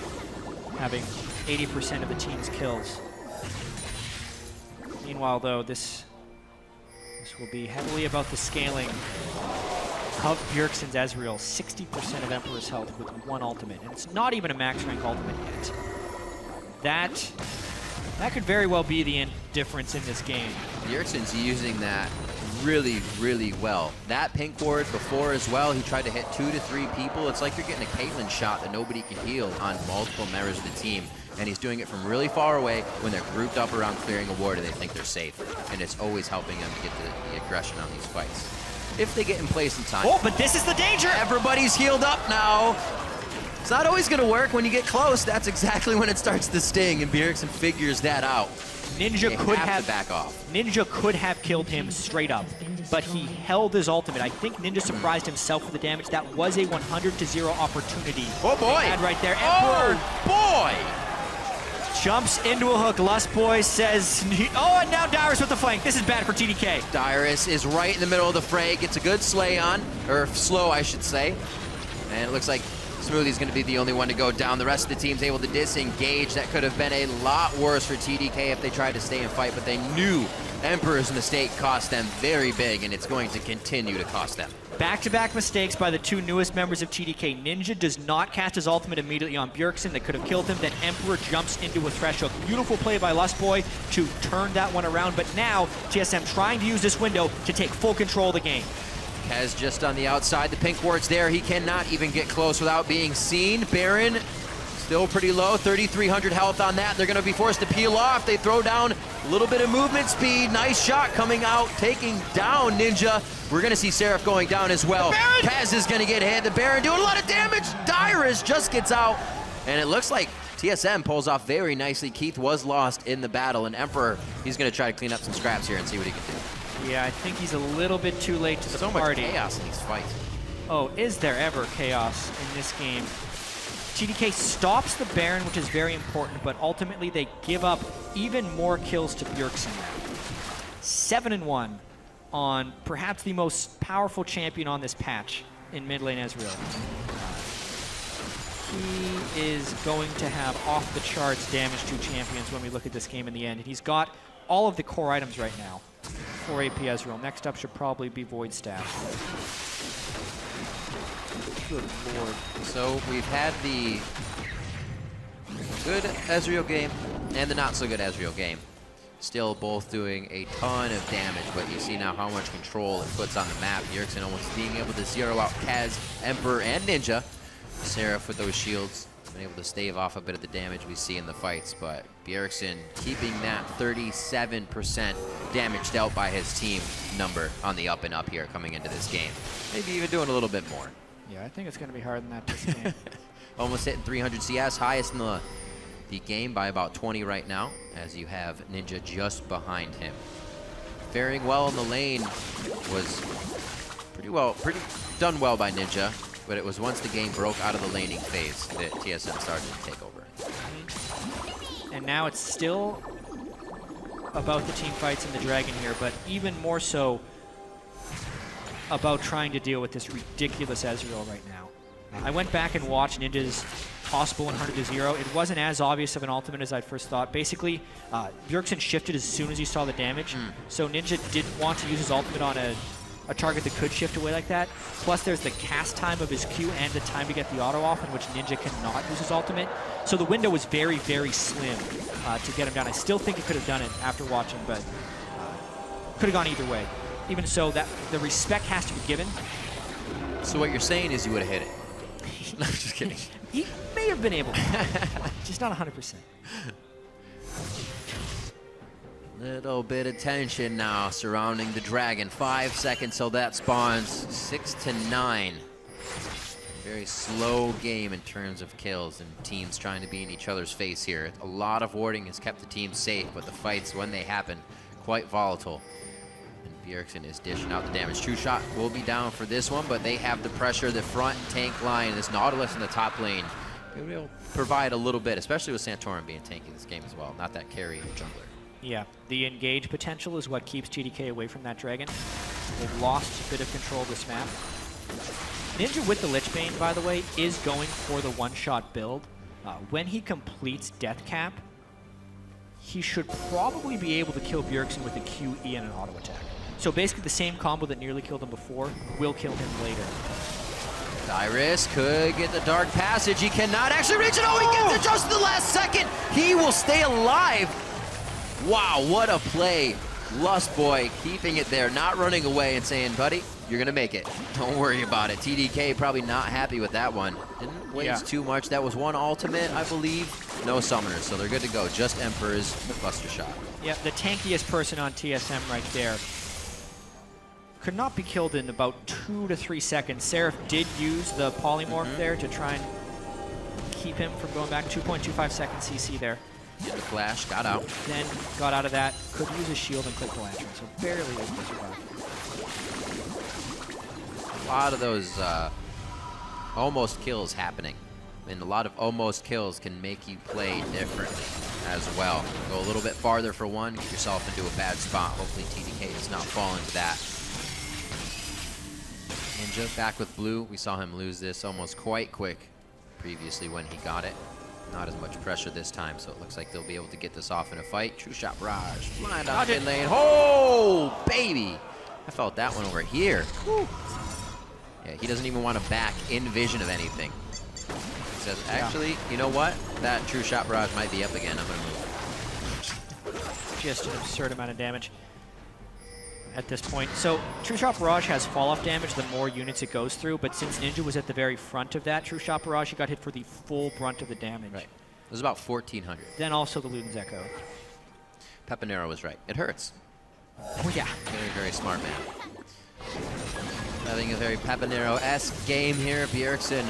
having 80% of the team's kills. Meanwhile, though, this will be heavily about the scaling of Bjergsen's Ezreal. 60% of Emperor's health with one ultimate, and it's not even a max rank ultimate yet. That could very well be the difference in this game. Bjergsen's using that really, really well. That pink ward before as well, he tried to hit 2 to 3 people. It's like you're getting a Caitlyn shot that nobody can heal on multiple members of the team. And he's doing it from really far away when they're grouped up around clearing a ward and they think they're safe. And it's always helping them to get the aggression on these fights. If they get in place in time. Oh, but this is the danger! Everybody's healed up now. It's not always going to work when you get close. That's exactly when it starts to sting, and Bjergsen figures that out. Ninja could have to back off. Ninja could have killed him straight up, but he held his ultimate. I think Ninja surprised himself with the damage. That was a 100-0 opportunity. Oh boy! He had right there. Emperor boy! Jumps into a hook. Lustboy says, oh, and now Dyrus with the flank. This is bad for TDK. Dyrus is right in the middle of the fray. Gets a good slay on, or slow, I should say. And it looks like Smoothie's going to be the only one to go down. The rest of the team's able to disengage. That could have been a lot worse for TDK if they tried to stay and fight, but they knew Emperor's mistake cost them very big, and it's going to continue to cost them. Back-to-back mistakes by the two newest members of TDK. Ninja does not cast his ultimate immediately on Bjergsen. That could have killed him. Then Emperor jumps into a Thresh hook. Beautiful play by Lustboy to turn that one around, but now TSM trying to use this window to take full control of the game. Kez just on the outside. The pink ward's there. He cannot even get close without being seen. Baron still pretty low. 3,300 health on that. They're going to be forced to peel off. They throw down a little bit of movement speed. Nice shot coming out, taking down Ninja. We're going to see Seraph going down as well. Kez is going to get hit. The Baron doing a lot of damage. Dyrus just gets out. And it looks like TSM pulls off very nicely. Keith was lost in the battle. And Emperor, he's going to try to clean up some scraps here and see what he can do. Yeah, I think he's a little bit too late to the so party. Much chaos in these fights. Oh, is there ever chaos in this game? TDK stops the Baron, which is very important, but ultimately they give up even more kills to Bjergsen. 7-1 on perhaps the most powerful champion on this patch in mid lane Ezreal. He is going to have off the charts damage to champions when we look at this game in the end. And he's got all of the core items right now for AP Ezreal. Next up should probably be Void Staff. Good lord. So we've had the good Ezreal game and the not so good Ezreal game. Still both doing a ton of damage, but you see now how much control it puts on the map. Bjergsen almost being able to zero out Kez, Emperor, and Ninja. Seraph with those shields, been able to stave off a bit of the damage we see in the fights, but Bjergsen keeping that 37% damage dealt by his team number on the up and up here coming into this game. Maybe even doing a little bit more. Yeah, I think it's going to be harder than that this game. Almost hitting 300 CS, highest in the game by about 20 right now, as you have Ninja just behind him. faring well in the lane was pretty done well by Ninja, but it was once the game broke out of the laning phase that TSM started to take over. And now it's still about the team fights and the Dragon here, but even more so about trying to deal with this ridiculous Ezreal right now. I went back and watched Ninja's possible 100-0. It wasn't as obvious of an ultimate as I first thought. Basically, Bjergsen shifted as soon as he saw the damage, so Ninja didn't want to use his ultimate on a target that could shift away like that. Plus, there's the cast time of his Q and the time to get the auto off, in which Ninja cannot use his ultimate. So the window was very, very slim to get him down. I still think he could have done it after watching, but could have gone either way. Even so, that the respect has to be given. So what you're saying is you would have hit it. No, I'm just kidding. He may have been able to, just not 100%. Little bit of tension now surrounding the Dragon. 5 seconds till that spawns. 6 to 9. Very slow game in terms of kills and teams trying to be in each other's face here. A lot of warding has kept the team safe, but the fights, when they happen, quite volatile. And Bjergsen is dishing out the damage. True Shot will be down for this one, but they have the pressure, the front tank line, this Nautilus in the top lane. It will provide a little bit, especially with Santorin being tanky this game as well, not that carry jungler. Yeah, the engage potential is what keeps TDK away from that Dragon. They've lost a bit of control of this map. Ninja with the Lichbane, by the way, is going for the one-shot build. When he completes Death Cap, he should probably be able to kill Bjergsen with a QE and an auto attack. So basically the same combo that nearly killed him before will kill him later. Dyrus could get the Dark Passage. He cannot actually reach it. Oh, he gets it just at the last second. He will stay alive. Wow, what a play. Lustboy keeping it there, not running away and saying, buddy, you're going to make it. Don't worry about it. TDK probably not happy with that one. Didn't waste too much. That was one ultimate, I believe. No summoners, so they're good to go. Just Emperor's Buster Shot. Yeah, the tankiest person on TSM right there. Could not be killed in about 2 to 3 seconds. Seraph did use the polymorph there to try and keep him from going back. 2.25 seconds CC there. The flash, got out. Then got out of that, could use a shield and click the lantern, so barely able to survive. A lot of those almost kills happening. And a lot of almost kills can make you play differently as well. Go a little bit farther for one, get yourself into a bad spot. Hopefully TDK does not fall into that. Ninja back with blue. We saw him lose this almost quite quick previously when he got it. Not as much pressure this time, so it looks like they'll be able to get this off in a fight. True Shot Barrage, flying down mid lane. Oh, baby! I felt that one over here. Whew. Yeah, he doesn't even want to back in vision of anything. He says, actually, you know what? That True Shot Barrage might be up again. I'm going to move. Just an absurd amount of damage at this point. So True Shot Barrage has fall-off damage the more units it goes through, but since Ninja was at the very front of that True Shot Barrage, he got hit for the full brunt of the damage. Right. It was about 1,400. Then also the Luden's Echo. Pepinero was right. It hurts. Oh yeah. Very, very smart man. Having a very Pepinero-esque game here. Bjergsen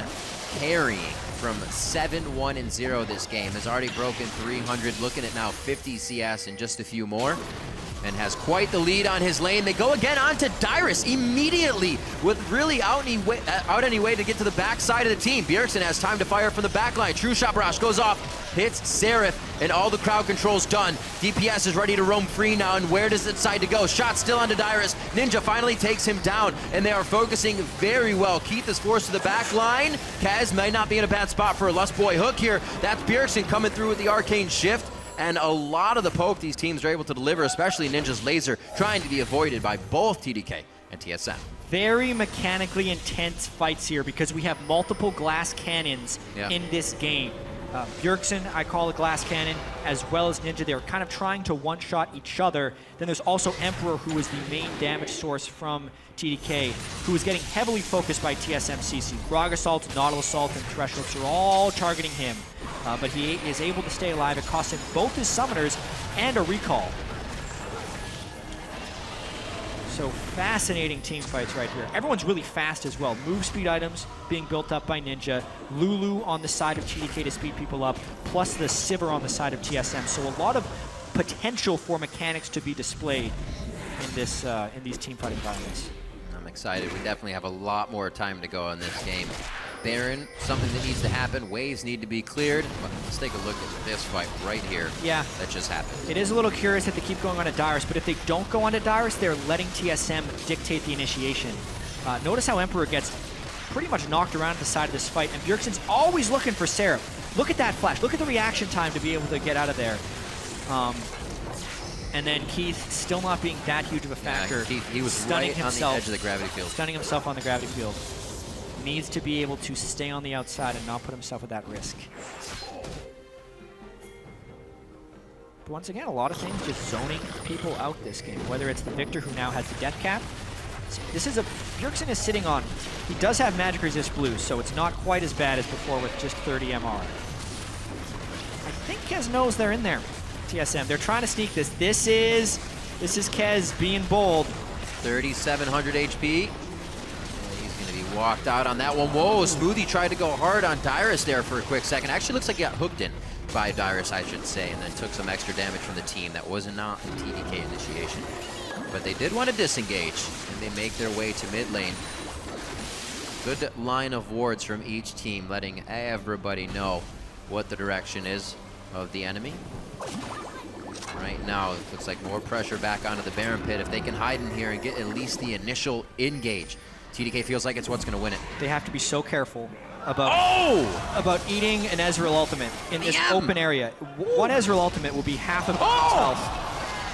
carrying from 7-1-0 this game. Has already broken 300, looking at now 50 CS and just a few more. And has quite the lead on his lane. They go again onto Dyrus immediately with really out any way to get to the back side of the team. Bjergsen has time to fire from the back line. True Shot Barrage goes off, hits Seraph, and all the crowd control's done. DPS is ready to roam free now, and where does it decide to go? Shot still onto Dyrus. Ninja finally takes him down, and they are focusing very well. Keith is forced to the back line. Kaz might not be in a bad spot for a Lustboy hook here. That's Bjergsen coming through with the Arcane Shift. And a lot of the poke these teams are able to deliver, especially Ninja's laser, trying to be avoided by both TDK and TSM. Very mechanically intense fights here because we have multiple glass cannons in this game. Bjergsen, I call a glass cannon, as well as Ninja. They're kind of trying to one-shot each other. Then there's also Emperor, who is the main damage source from TDK, who is getting heavily focused by TSM CC. Gragas ult, Nautilus ult, and Thresh ults are all targeting him. But he is able to stay alive. It costs him both his summoners and a recall. So fascinating team fights right here. Everyone's really fast as well. Move speed items being built up by Ninja. Lulu on the side of TDK to speed people up, plus the Sivir on the side of TSM. So a lot of potential for mechanics to be displayed. And in these teamfight environments. I'm excited. We definitely have a lot more time to go in this game. Baron, something that needs to happen. Waves need to be cleared. But let's take a look at this fight right here. Yeah. That just happened. It is a little curious that they keep going on to Dyrus, but if they don't go on to Dyrus, they're letting TSM dictate the initiation. Notice how Emperor gets pretty much knocked around at the side of this fight, and Bjergsen's always looking for Seraph. Look at that flash. Look at the reaction time to be able to get out of there. And then Keith still not being that huge of a factor. Yeah, Keith, he was stunning right himself, on the edge of the gravity field. Stunning himself on the gravity field. Needs to be able to stay on the outside and not put himself at that risk. But once again, a lot of things just zoning people out this game, whether it's the Viktor who now has the death cap. This is Bjergsen is sitting on, he does have magic resist blue, so it's not quite as bad as before with just 30 MR. I think Kez knows they're in there, TSM. They're trying to sneak this. This is Kez being bold. 3,700 HP. Walked out on that one. Whoa, Smoothie tried to go hard on Dyrus there for a quick second. Actually looks like he got hooked in by Dyrus, I should say, and then took some extra damage from the team. That was not a TDK initiation. But they did want to disengage, and they make their way to mid lane. Good line of wards from each team, letting everybody know what the direction is of the enemy. Right now, it looks like more pressure back onto the Baron pit. If they can hide in here and get at least the initial engage, TDK feels like it's what's going to win it. They have to be so careful about eating an Ezreal ultimate in this open area. One Ezreal ultimate will be half of its health.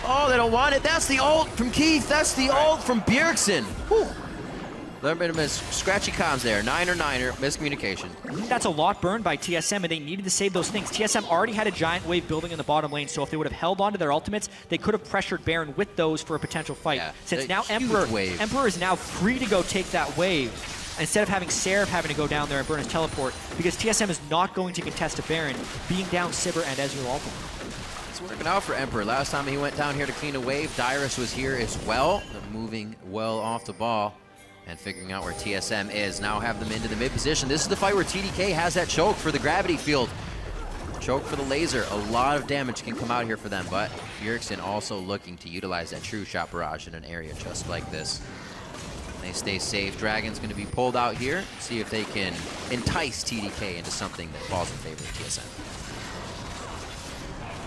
Oh, they don't want it. That's the ult from Keith. That's the ult from Bjergsen. Little bit of scratchy comms there. Niner, miscommunication. That's a lot burned by TSM, and they needed to save those things. TSM already had a giant wave building in the bottom lane, so if they would have held on to their ultimates, they could have pressured Baron with those for a potential fight. Yeah, Since now Emperor is now free to go take that wave, instead of having Seraph having to go down there and burn his teleport, because TSM is not going to contest a Baron, being down Sivir and Ezreal ultimate. It's working out for Emperor. Last time he went down here to clean a wave, Dyrus was here as well, moving well off the ball. And figuring out where TSM is. Now have them into the mid position. This is the fight where TDK has that choke for the gravity field. Choke for the laser. A lot of damage can come out here for them, but Bjergsen also looking to utilize that true shot barrage in an area just like this. They stay safe. Dragon's going to be pulled out here. See if they can entice TDK into something that falls in favor of TSM.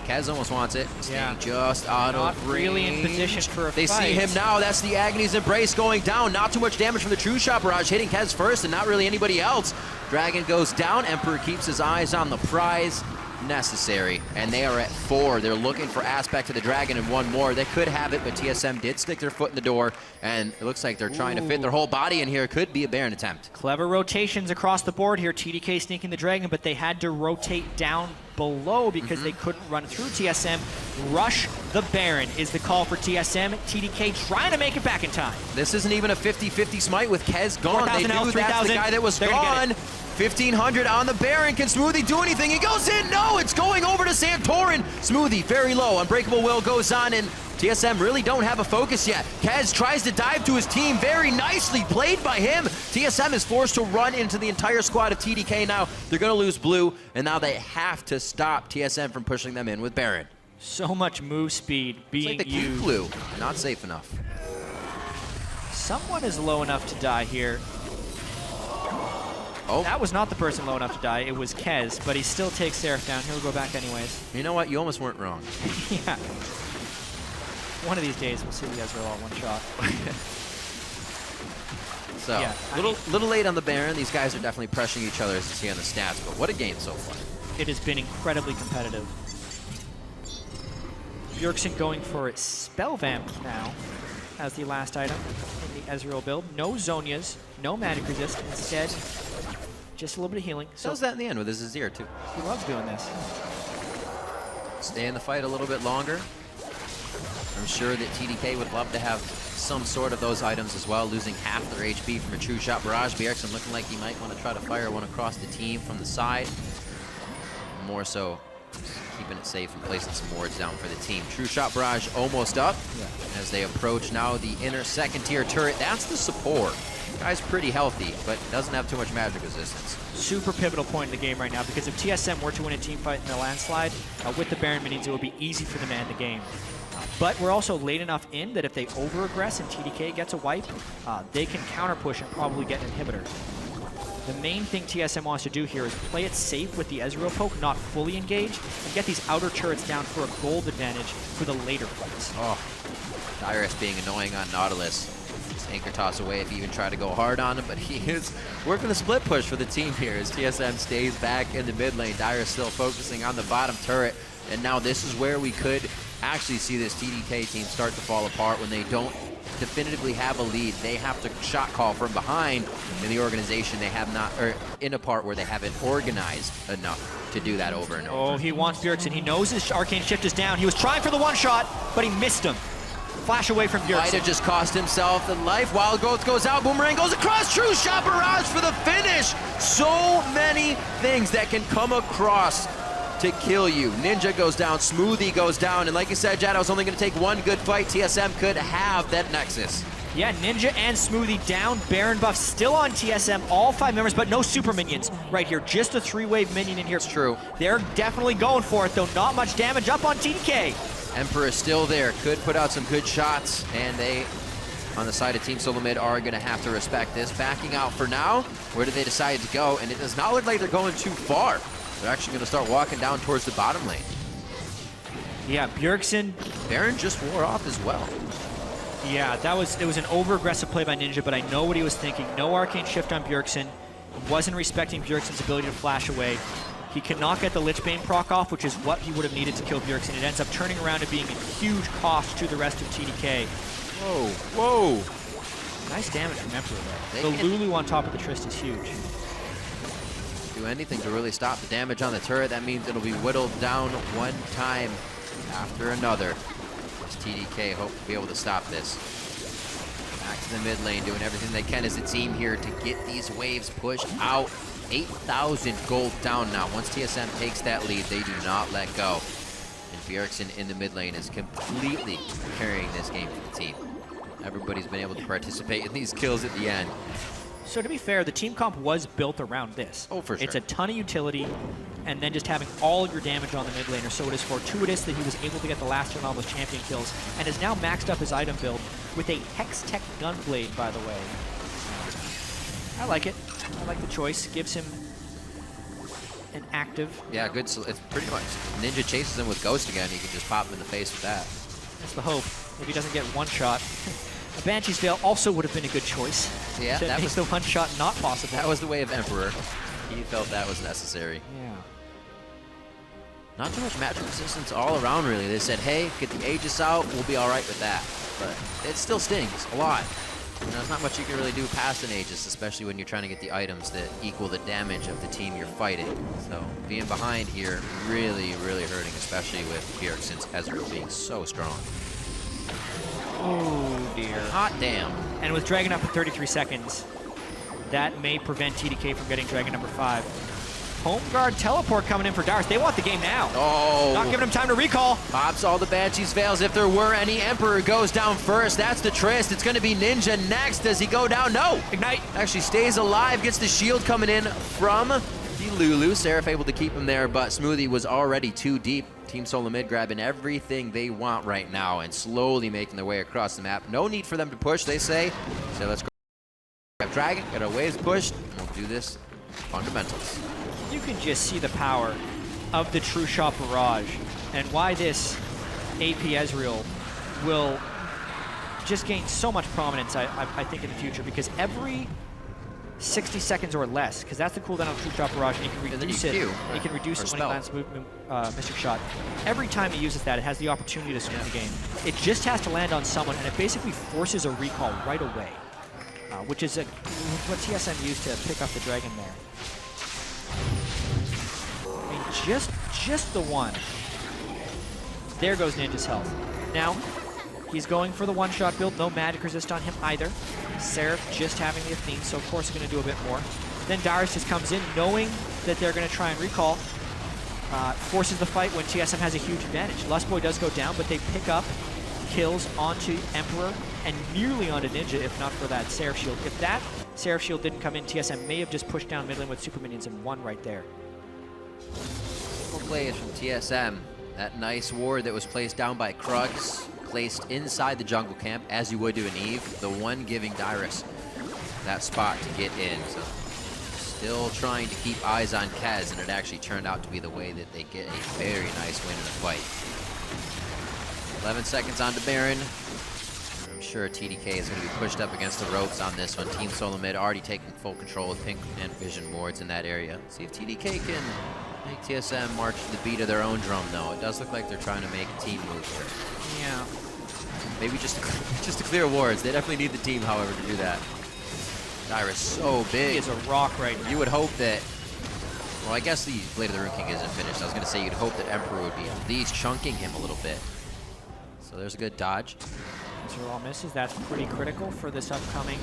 Kez almost wants it. Staying just out of range. Not really in position for a fight. They see him now. That's the Agony's Embrace going down. Not too much damage from the True Shot Barrage, hitting Kez first and not really anybody else. Dragon goes down. Emperor keeps his eyes on the prize. Necessary. And they are at 4. They're looking for Aspect to the Dragon and one more. They could have it, but TSM did stick their foot in the door. And it looks like they're trying to fit their whole body in here. Could be a Baron attempt. Clever rotations across the board here. TDK sneaking the Dragon, but they had to rotate down below because they couldn't run through TSM. Rush the Baron is the call for TSM. TDK trying to make it back in time. This isn't even a 50-50 smite with Kez gone. They knew health, that's the guy that was gone. 1,500 on the Baron. Can Smoothie do anything? He goes in. No, it's going over to Santorin. Smoothie very low. Unbreakable Will goes on, and TSM really don't have a focus yet. Kez tries to dive to his team. Very nicely played by him. TSM is forced to run into the entire squad of TDK now. They're going to lose blue, and now they have to stop TSM from pushing them in with Baron. So much move speed being it's like the used. blue. Not safe enough. Someone is low enough to die here. Oh. That was not the person low enough to die. It was Kez, but he still takes Seraph down. He'll go back anyways. You know what? You almost weren't wrong. Yeah. One of these days, we'll see the Ezreal all one shot. So, yeah, little late on the Baron. These guys are definitely pressuring each other, as you see on the stats, but what a game so far. It has been incredibly competitive. Bjergsen going for Spell Vamp now as the last item in the Ezreal build. No Zonias, no magic resist. Instead, just a little bit of healing. So does that in the end with his Azir too. He loves doing this. Stay in the fight a little bit longer. I'm sure that TDK would love to have some sort of those items as well, losing half their HP from a True Shot Barrage. Bjergsen looking like he might want to try to fire one across the team from the side. More so, keeping it safe and placing some wards down for the team. True Shot Barrage almost up as they approach now the inner second tier turret. That's the support. Guy's pretty healthy, but doesn't have too much magic resistance. Super pivotal point in the game right now, because if TSM were to win a team fight in the landslide, with the Baron minions, it would be easy for them to end the game. But we're also late enough in that if they over-aggress and TDK gets a wipe, they can counter-push and probably get an inhibitor. The main thing TSM wants to do here is play it safe with the Ezreal poke, not fully engage, and get these outer turrets down for a gold advantage for the later fights. Oh, Dyrus being annoying on Nautilus. Just anchor toss away if you even try to go hard on him, but he is working the split push for the team here as TSM stays back in the mid lane. Dyrus still focusing on the bottom turret, and now this is where we could actually see this TDK team start to fall apart when they don't definitively have a lead. They have to shot call from behind in the organization. They have not, or in a part where they haven't organized enough to do that over and over. Oh, he wants Bjergsen. He knows his arcane shift is down. He was trying for the one shot, but he missed him. Flash away from Bjergsen. Might have just cost himself the life. Wild Growth goes out, Boomerang goes across, True Shot Barrage for the finish. So many things that can come across to kill you. Ninja goes down, Smoothie goes down, and like you said, Jatt, I was only going to take one good fight. TSM could have that Nexus. Yeah, Ninja and Smoothie down. Baron buff still on TSM, all 5 members, but no super minions right here. Just a 3-wave minion in here. It's true. They're definitely going for it, though. Not much damage up on TDK. Emperor is still there, could put out some good shots, and they, on the side of Team Solomid, are going to have to respect this. Backing out for now. Where do they decide to go? And it does not look like they're going too far. They're actually going to start walking down towards the bottom lane. Yeah, Bjergsen. Baron just wore off as well. Yeah, it was an over-aggressive play by Ninja, but I know what he was thinking. No arcane shift on Bjergsen. Wasn't respecting Bjergsen's ability to flash away. He cannot get the Lich Bane proc off, which is what he would have needed to kill Bjergsen. It ends up turning around and being a huge cost to the rest of TDK. Whoa, whoa. Nice damage from Emperor, though. The Lulu on top of the Trist is huge. Do anything to really stop the damage on the turret. That means it'll be whittled down one time after another. As TDK hope to be able to stop this. Back to the mid lane, doing everything they can as a team here to get these waves pushed out. 8,000 gold down now. Once TSM takes that lead, they do not let go. And Bjergsen in the mid lane is completely carrying this game for the team. Everybody's been able to participate in these kills at the end. So to be fair, the team comp was built around this. Oh, for sure. It's a ton of utility, and then just having all of your damage on the mid laner. So it is fortuitous that he was able to get the last turn on those champion kills, and has now maxed up his item build with a Hex Tech Gunblade, by the way. I like it. I like the choice. Gives him an active. Yeah, good. So it's pretty much Ninja chases him with Ghost again. He can just pop him in the face with that. That's the hope. If he doesn't get one shot. A Banshee's Veil also would have been a good choice. Yeah, to that make was the one shot not possible. That was the way of Emperor. He felt that was necessary. Yeah. Not too much magic resistance all around, really. They said, hey, get the Aegis out, we'll be all right with that. But it still stings a lot. And there's not much you can really do past an Aegis, especially when you're trying to get the items that equal the damage of the team you're fighting. So being behind here, really, really hurting, especially with Bjergsen's Ezreal being so strong. Oh dear. Hot damn. And with Dragon up for 33 seconds, that may prevent TDK from getting Dragon number 5. Home guard teleport coming in for Dyrus. They want the game now. Oh. Not giving him time to recall. Pops all the Banshee's Veils. If there were any, Emperor goes down first. That's the Trist. It's going to be Ninja next. Does he go down? No. Ignite. Actually stays alive. Gets the shield coming in from the Lulu. Seraph able to keep him there, but Smoothie was already too deep. Team Solomid grabbing everything they want right now and slowly making their way across the map. No need for them to push, they say. So let's grab Dragon, get our waves pushed, and we'll do this fundamentals. You can just see the power of the True Shot Barrage and why this AP Ezreal will just gain so much prominence, I think, in the future, because every 60 seconds or less, because that's the cooldown of True Shot Barrage, and you can reduce it. You can reduce it when he lands Mystic Shot. Every time he uses that, it has the opportunity to swing the game. It just has to land on someone, and it basically forces a recall right away, which is what TSM used to pick up the Dragon there. I mean, just the one. There goes Ninja's health. Now, he's going for the one-shot build. No magic resist on him either. Seraph just having the Athene, so of course going to do a bit more. Then Dyrus just comes in, knowing that they're going to try and recall. Forces the fight when TSM has a huge advantage. Lustboy does go down, but they pick up kills onto Emperor and nearly onto Ninja, if not for that Seraph shield. If that Seraph shield didn't come in, TSM may have just pushed down mid lane with super minions and won right there. Plays from TSM. That nice ward that was placed down by Krugs. placed inside the jungle camp, as you would do an Eve, the one giving Dyrus that spot to get in. So still trying to keep eyes on Kez, and it actually turned out to be the way that they get a very nice win in the fight. 11 seconds on to Baron. I'm sure TDK is going to be pushed up against the ropes on this one. Team Solomid already taking full control with Pink and Vision wards in that area. See if TDK can make TSM march to the beat of their own drum, though. It does look like they're trying to make a team move here. Yeah. Maybe just to clear wards. They definitely need the team, however, to do that. Dyrus so big. He is a rock right now. You would hope that, well, I guess the Blade of the Rune King isn't finished. I was going to say you'd hope that Emperor would be at least chunking him a little bit. So there's a good dodge. Ezreal misses. That's pretty critical for this upcoming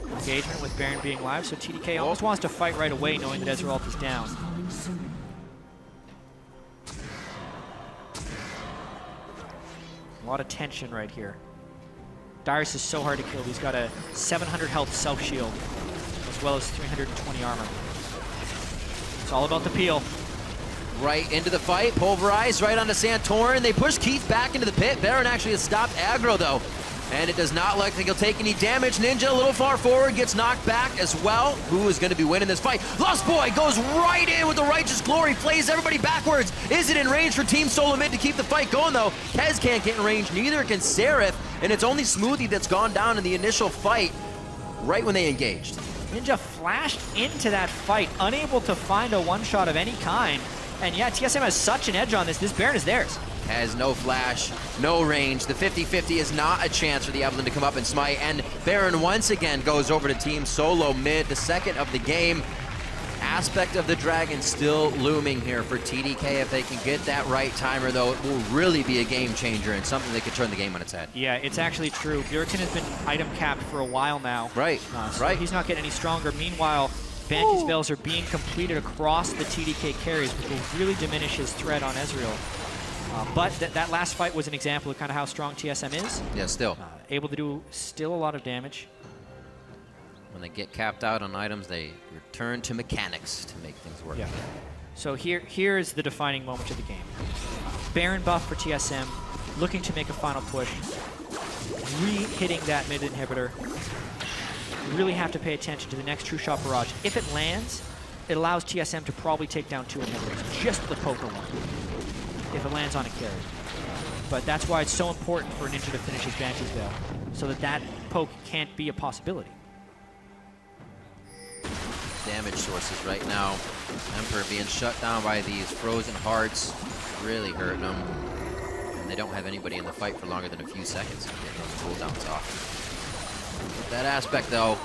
engagement with Baron being live. So TDK almost wants to fight right away, knowing that Ezreal is down. A lot of tension right here. Dyrus is so hard to kill. He's got a 700 health self-shield, as well as 320 armor. It's all about the peel. Right into the fight, pulverized right onto Santorin. They push Keith back into the pit. Baron actually has stopped aggro though. And it does not look like he'll take any damage. Ninja a little far forward, gets knocked back as well. Who is going to be winning this fight? Lustboy goes right in with the Righteous Glory, plays everybody backwards. Is it in range for Team Solomid to keep the fight going though? Kez can't get in range, neither can Seraph. And it's only Smoothie that's gone down in the initial fight right when they engaged. Ninja flashed into that fight, unable to find a one-shot of any kind. And yeah, TSM has such an edge on this. This Baron is theirs. Has no flash, no range. The 50-50 is not a chance for the Evelyn to come up and smite. And Baron once again goes over to Team Solomid, the second of the game. Aspect of the Dragon still looming here for TDK. If they can get that right timer, though, it will really be a game changer and something that could turn the game on its head. Yeah, it's actually true. Bjergsen has been item capped for a while now. Right, So right. he's not getting any stronger. Meanwhile, Banshee's Veils are being completed across the TDK carries, which will really diminish his threat on Ezreal. But that last fight was an example of kind of how strong TSM is. Yeah, still. Able to do still a lot of damage. When they get capped out on items, they return to mechanics to make things work. Yeah. So here is the defining moment of the game. Baron buff for TSM, looking to make a final push. Re-hitting that mid inhibitor. Really have to pay attention to the next True Shot Barrage. If it lands, it allows TSM to probably take down 2 inhibitors, just the poker one, if it lands on a carry. But that's why it's so important for Ninja to finish his Banshee's Veil, so that poke can't be a possibility. Damage sources right now. Emperor being shut down by these frozen hearts, really hurting them. And they don't have anybody in the fight for longer than a few seconds to get those cooldowns off. That aspect, though,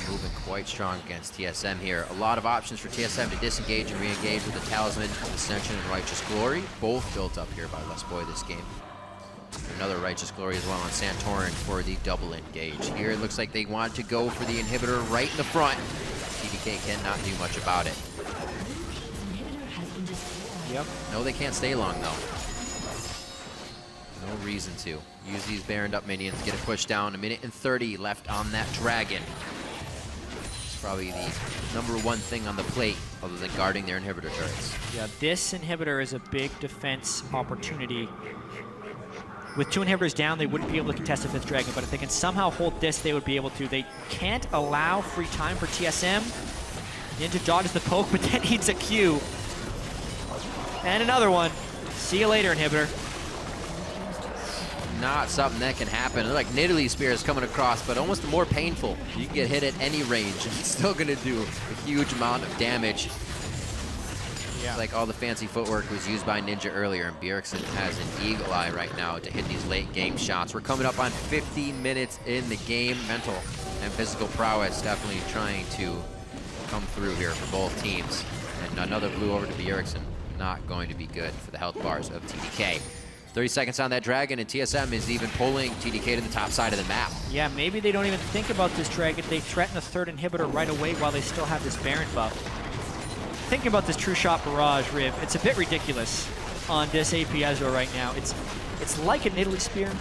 moving quite strong against TSM here. A lot of options for TSM to disengage and re-engage with the Talisman, Ascension, and Righteous Glory. Both built up here by Lustboy this game. Another Righteous Glory as well on Santorin for the double engage. Here it looks like they want to go for the inhibitor right in the front. TDK cannot do much about it. Yep. No, they can't stay long, though. No reason to. Use these Baroned up minions, get a push down. 1 minute and 30 left on that Dragon. It's probably the #1 thing on the plate other than guarding their inhibitor turrets. Yeah, this inhibitor is a big defense opportunity. With 2 inhibitors down, they wouldn't be able to contest the 5th Dragon, but if they can somehow hold this, they would be able to. They can't allow free time for TSM. Ninja dodges the poke, but then eats a Q. And another one. See you later, inhibitor. Not something that can happen. They're like Nidalee Spears coming across, but almost more painful. You can get hit at any range, and it's still going to do a huge amount of damage. Yeah. It's like all the fancy footwork was used by Ninja earlier, and Bjergsen has an eagle eye right now to hit these late game shots. We're coming up on 50 minutes in the game. Mental and physical prowess definitely trying to come through here for both teams. And another blue over to Bjergsen. Not going to be good for the health bars of TDK. 30 seconds on that Dragon, and TSM is even pulling TDK to the top side of the map. Yeah, maybe they don't even think about this Dragon. They threaten a 3rd inhibitor right away while they still have this Baron buff. Thinking about this True Shot Barrage, Riv, it's a bit ridiculous on this AP Ezreal right now. It's like a Nidalee Spear,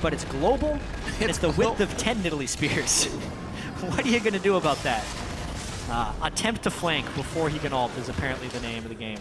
but it's global, and it's the width of 10 Nidalee Spears. What are you going to do about that? Attempt to flank before he can ult is apparently the name of the game.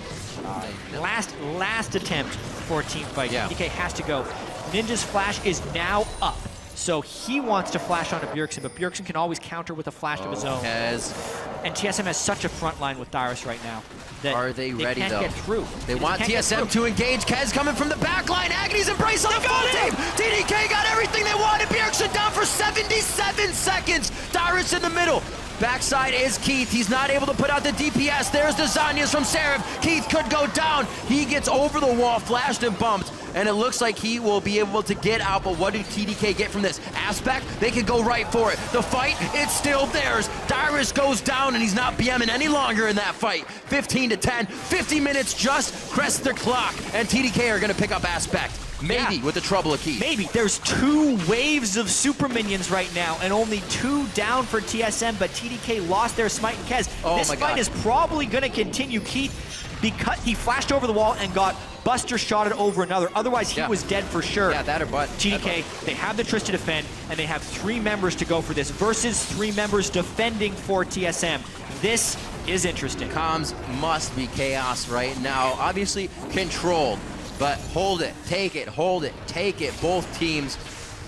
Last attempt for a team fight. Yeah. TDK has to go. Ninja's flash is now up. So he wants to flash onto Bjergsen, but Bjergsen can always counter with a flash of his own. And TSM has such a front line with Dyrus right now that Are they ready, can't though? get through. They want TSM to engage. Kez coming from the back line. Agony's embrace on the full team. TDK got everything they wanted. Bjergsen down for 77 seconds. Dyrus in the middle. Backside is Keith. He's not able to put out the DPS. There's the Zanyas from Seraph. Keith could go down. He gets over the wall, flashed and bumped. And it looks like he will be able to get out, but what do TDK get from this? Aspect, they could go right for it. The fight, it's still theirs. Dyrus goes down, and he's not BMing any longer in that fight. 15 to 10, 50 minutes just crest the clock, and TDK are gonna pick up Aspect. Maybe with the trouble of Keith. Maybe. There's 2 waves of super minions right now, and only 2 down for TSM, but TDK lost their Smite and Kez. This fight is probably gonna continue. Keith, because he flashed over the wall and got Buster shotted over another. Otherwise, he was dead for sure. Yeah, that or butt. TDK, they have the Triss to defend, and they have 3 members to go for this versus 3 members defending for TSM. This is interesting. Comms must be chaos right now. Obviously controlled, but hold it, take it, hold it, take it. Both teams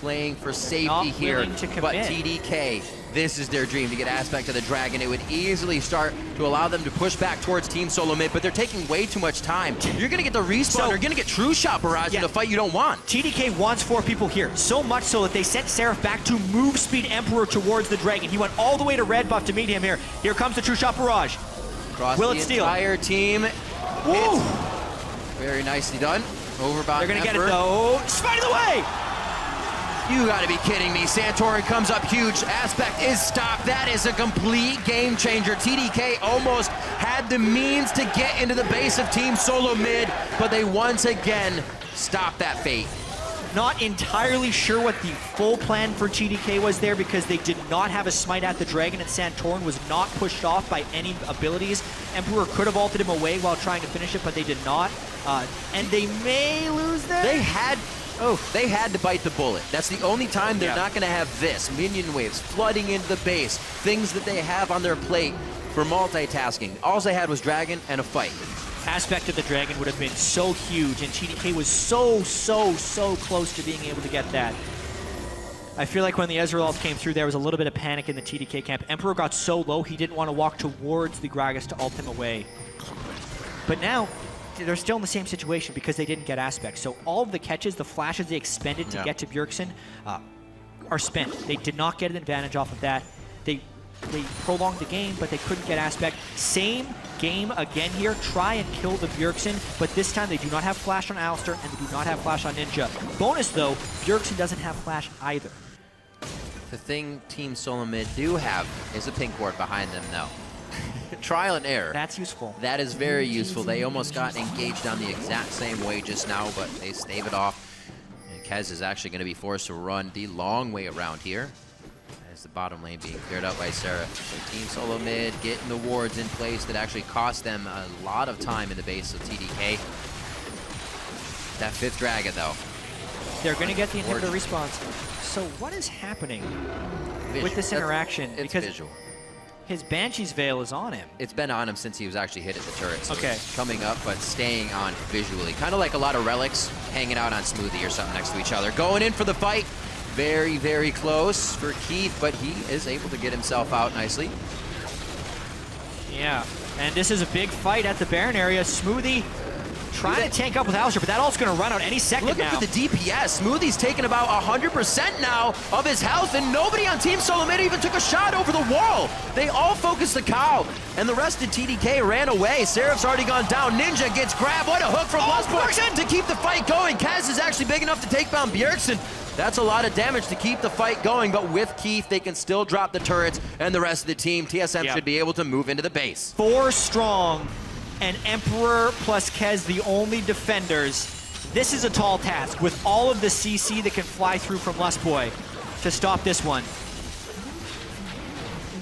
playing for safety here. But TDK, this is their dream to get Aspect of the Dragon. It would easily start to allow them to push back towards Team Solomid, but they're taking way too much time. You're gonna get the respawn, you're gonna get True Shot Barrage in a fight you don't want. TDK wants 4 people here, so much so that they sent Seraph back to move speed Emperor towards the Dragon. He went all the way to red buff to meet him here. Here comes the True Shot Barrage. Across Will the it steal? entire team. Woo! Very nicely done. Over by They're gonna get it though. Spider the way! You gotta be kidding me. Santorin comes up huge. Aspect is stopped. That is a complete game changer. TDK almost had the means to get into the base of Team Solomid, but they once again stopped that fate. Not entirely sure what the full plan for TDK was there because they did not have a smite at the Dragon, and Santorin was not pushed off by any abilities. Emperor could have ulted him away while trying to finish it, but they did not. And they may lose that. They had to bite the bullet. That's the only time they're not going to have this. Minion waves flooding into the base. Things that they have on their plate for multitasking. All they had was Dragon and a fight. Aspect of the Dragon would have been so huge, and TDK was so close to being able to get that. I feel like when the Ezreal ult came through, there was a little bit of panic in the TDK camp. Emperor got so low, he didn't want to walk towards the Gragas to ult him away. But now, they're still in the same situation because they didn't get Aspect. So all of the catches, the flashes they expended to get to Bjergsen are spent. They did not get an advantage off of that. They prolonged the game, but they couldn't get Aspect. Same game again here. Try and kill the Bjergsen, but this time they do not have flash on Alistar and they do not have flash on Ninja. Bonus though, Bjergsen doesn't have flash either. The thing Team Solomid do have is a pink ward behind them though. Trial and error. That's useful. That is very useful. They almost got engaged on the exact same way just now, but they stave it off. And Kez is actually going to be forced to run the long way around here as the bottom lane being cleared out by Seraph. So Team Solomid getting the wards in place that actually cost them a lot of time in the base of TDK. That 5th Dragon though. They're going to get the inhibitor response. So what is happening with this interaction? It's visual. His Banshee's Veil is on him. It's been on him since he was actually hit at the turret. So okay. It's coming up, but staying on visually. Kind of like a lot of relics hanging out on Smoothie or something next to each other. Going in for the fight. Very close for Keith, but he is able to get himself out nicely. Yeah, and this is a big fight at the Baron area. Smoothie trying to tank up with Alistar, but that ult's going to run out any second now. Looking for the DPS. Smoothie's taking about 100% now of his health, and nobody on Team Solomid even took a shot over the wall. They all focused the cow, and the rest of TDK ran away. Seraph's already gone down. Ninja gets grabbed. What a hook from Lustboy to keep the fight going. Kaz is actually big enough to take down Bjergsen. That's a lot of damage to keep the fight going, but with Keith, they can still drop the turrets, and the rest of the team, TSM should be able to move into the base. 4 strong. And Emperor plus Kez the only defenders. This is a tall task with all of the CC that can fly through from Lustboy to stop this one.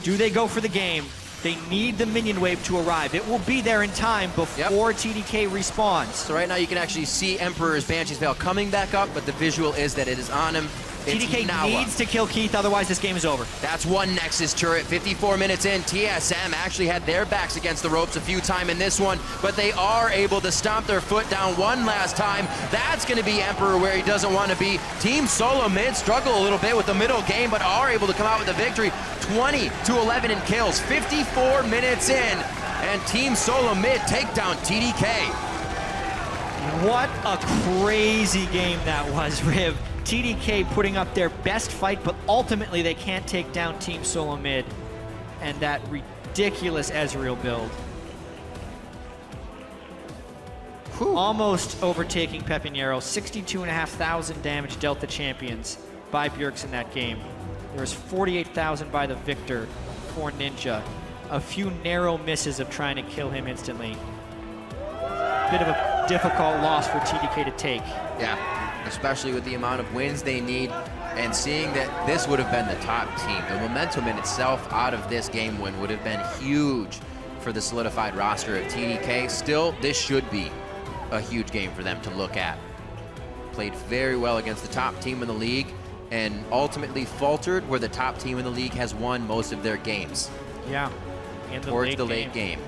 Do they go for the game? They need the minion wave to arrive. It will be there in time before TDK respawns. So right now you can actually see Emperor's Banshee's Veil coming back up, but the visual is that it is on him. TDK now needs to kill Keith, otherwise this game is over. That's one Nexus turret. 54 minutes in, TSM actually had their backs against the ropes a few times in this one, but they are able to stomp their foot down one last time. That's going to be Emperor where he doesn't want to be. Team Solomid struggle a little bit with the middle game, but are able to come out with a victory. 20-11 in kills, 54 minutes in, and Team Solomid take down TDK. What a crazy game that was, Riv. TDK putting up their best fight, but ultimately they can't take down Team Solomid and that ridiculous Ezreal build. Whew. Almost overtaking Pepinero. 62,500 damage dealt the champions by Bjergsen that game. There was 48,000 by the Viktor for Ninja. A few narrow misses of trying to kill him instantly. Bit of a difficult loss for TDK to take. Yeah, especially with the amount of wins they need, and seeing that this would have been the top team. The momentum in itself out of this game win would have been huge for the solidified roster of TDK. Still, this should be a huge game for them to look at. Played very well against the top team in the league, and ultimately faltered where the top team in the league has won most of their games. Yeah, in the towards the late game.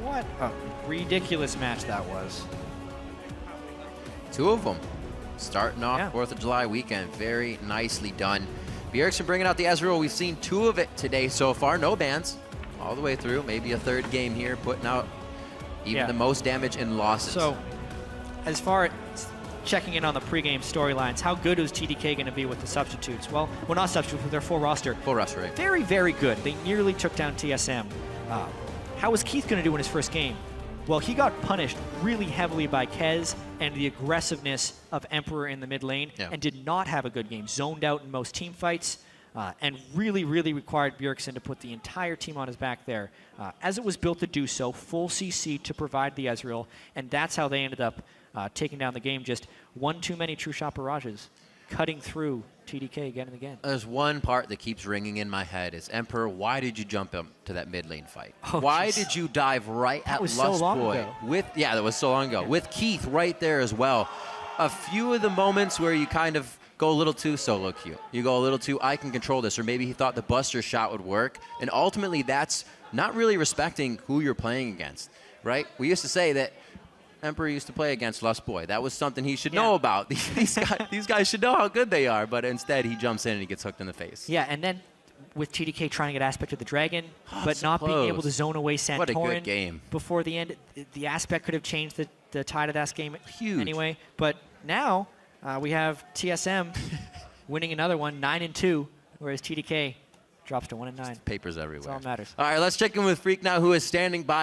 What a ridiculous match that was. Two of them starting off 4th of July weekend. Very nicely done. Bjergsen bringing out the Ezreal. We've seen 2 of it today so far. No bans all the way through. Maybe a 3rd game here, putting out even the most damage in losses. So as far as checking in on the pregame storylines, how good is TDK going to be with the substitutes? Well, not substitutes, with their full roster. Full roster, right. Very, very good. They nearly took down TSM. How was Keith going to do in his first game? Well, he got punished really heavily by Kez and the aggressiveness of Emperor in the mid lane, and did not have a good game. Zoned out in most team fights, and really, really required Bjergsen to put the entire team on his back there. As it was built to do so, full CC to provide the Ezreal, and that's how they ended up taking down the game. Just one too many true shot barrages, cutting through TDK again and again. There's one part that keeps ringing in my head is, Emperor, why did you jump up to that mid lane fight? Why did you dive right at Lustboy? Yeah, that was so long ago. With Keith right there as well. A few of the moments where you kind of go a little too solo queue. You go a little too, I can control this, or maybe he thought the Buster shot would work. And ultimately, that's not really respecting who you're playing against, right? We used to say that Emperor used to play against Lustboy. That was something he should know about. These guys should know how good they are, but instead he jumps in and he gets hooked in the face. Yeah, and then with TDK trying to get aspect of the dragon, but so not being able to zone away Santorin what a good game. Before the end, the aspect could have changed the tide of that game anyway. But now we have TSM winning another one, 9-2, whereas TDK drops to 1-9. Papers everywhere. That's all that matters. All right, let's check in with Freak now, who is standing by.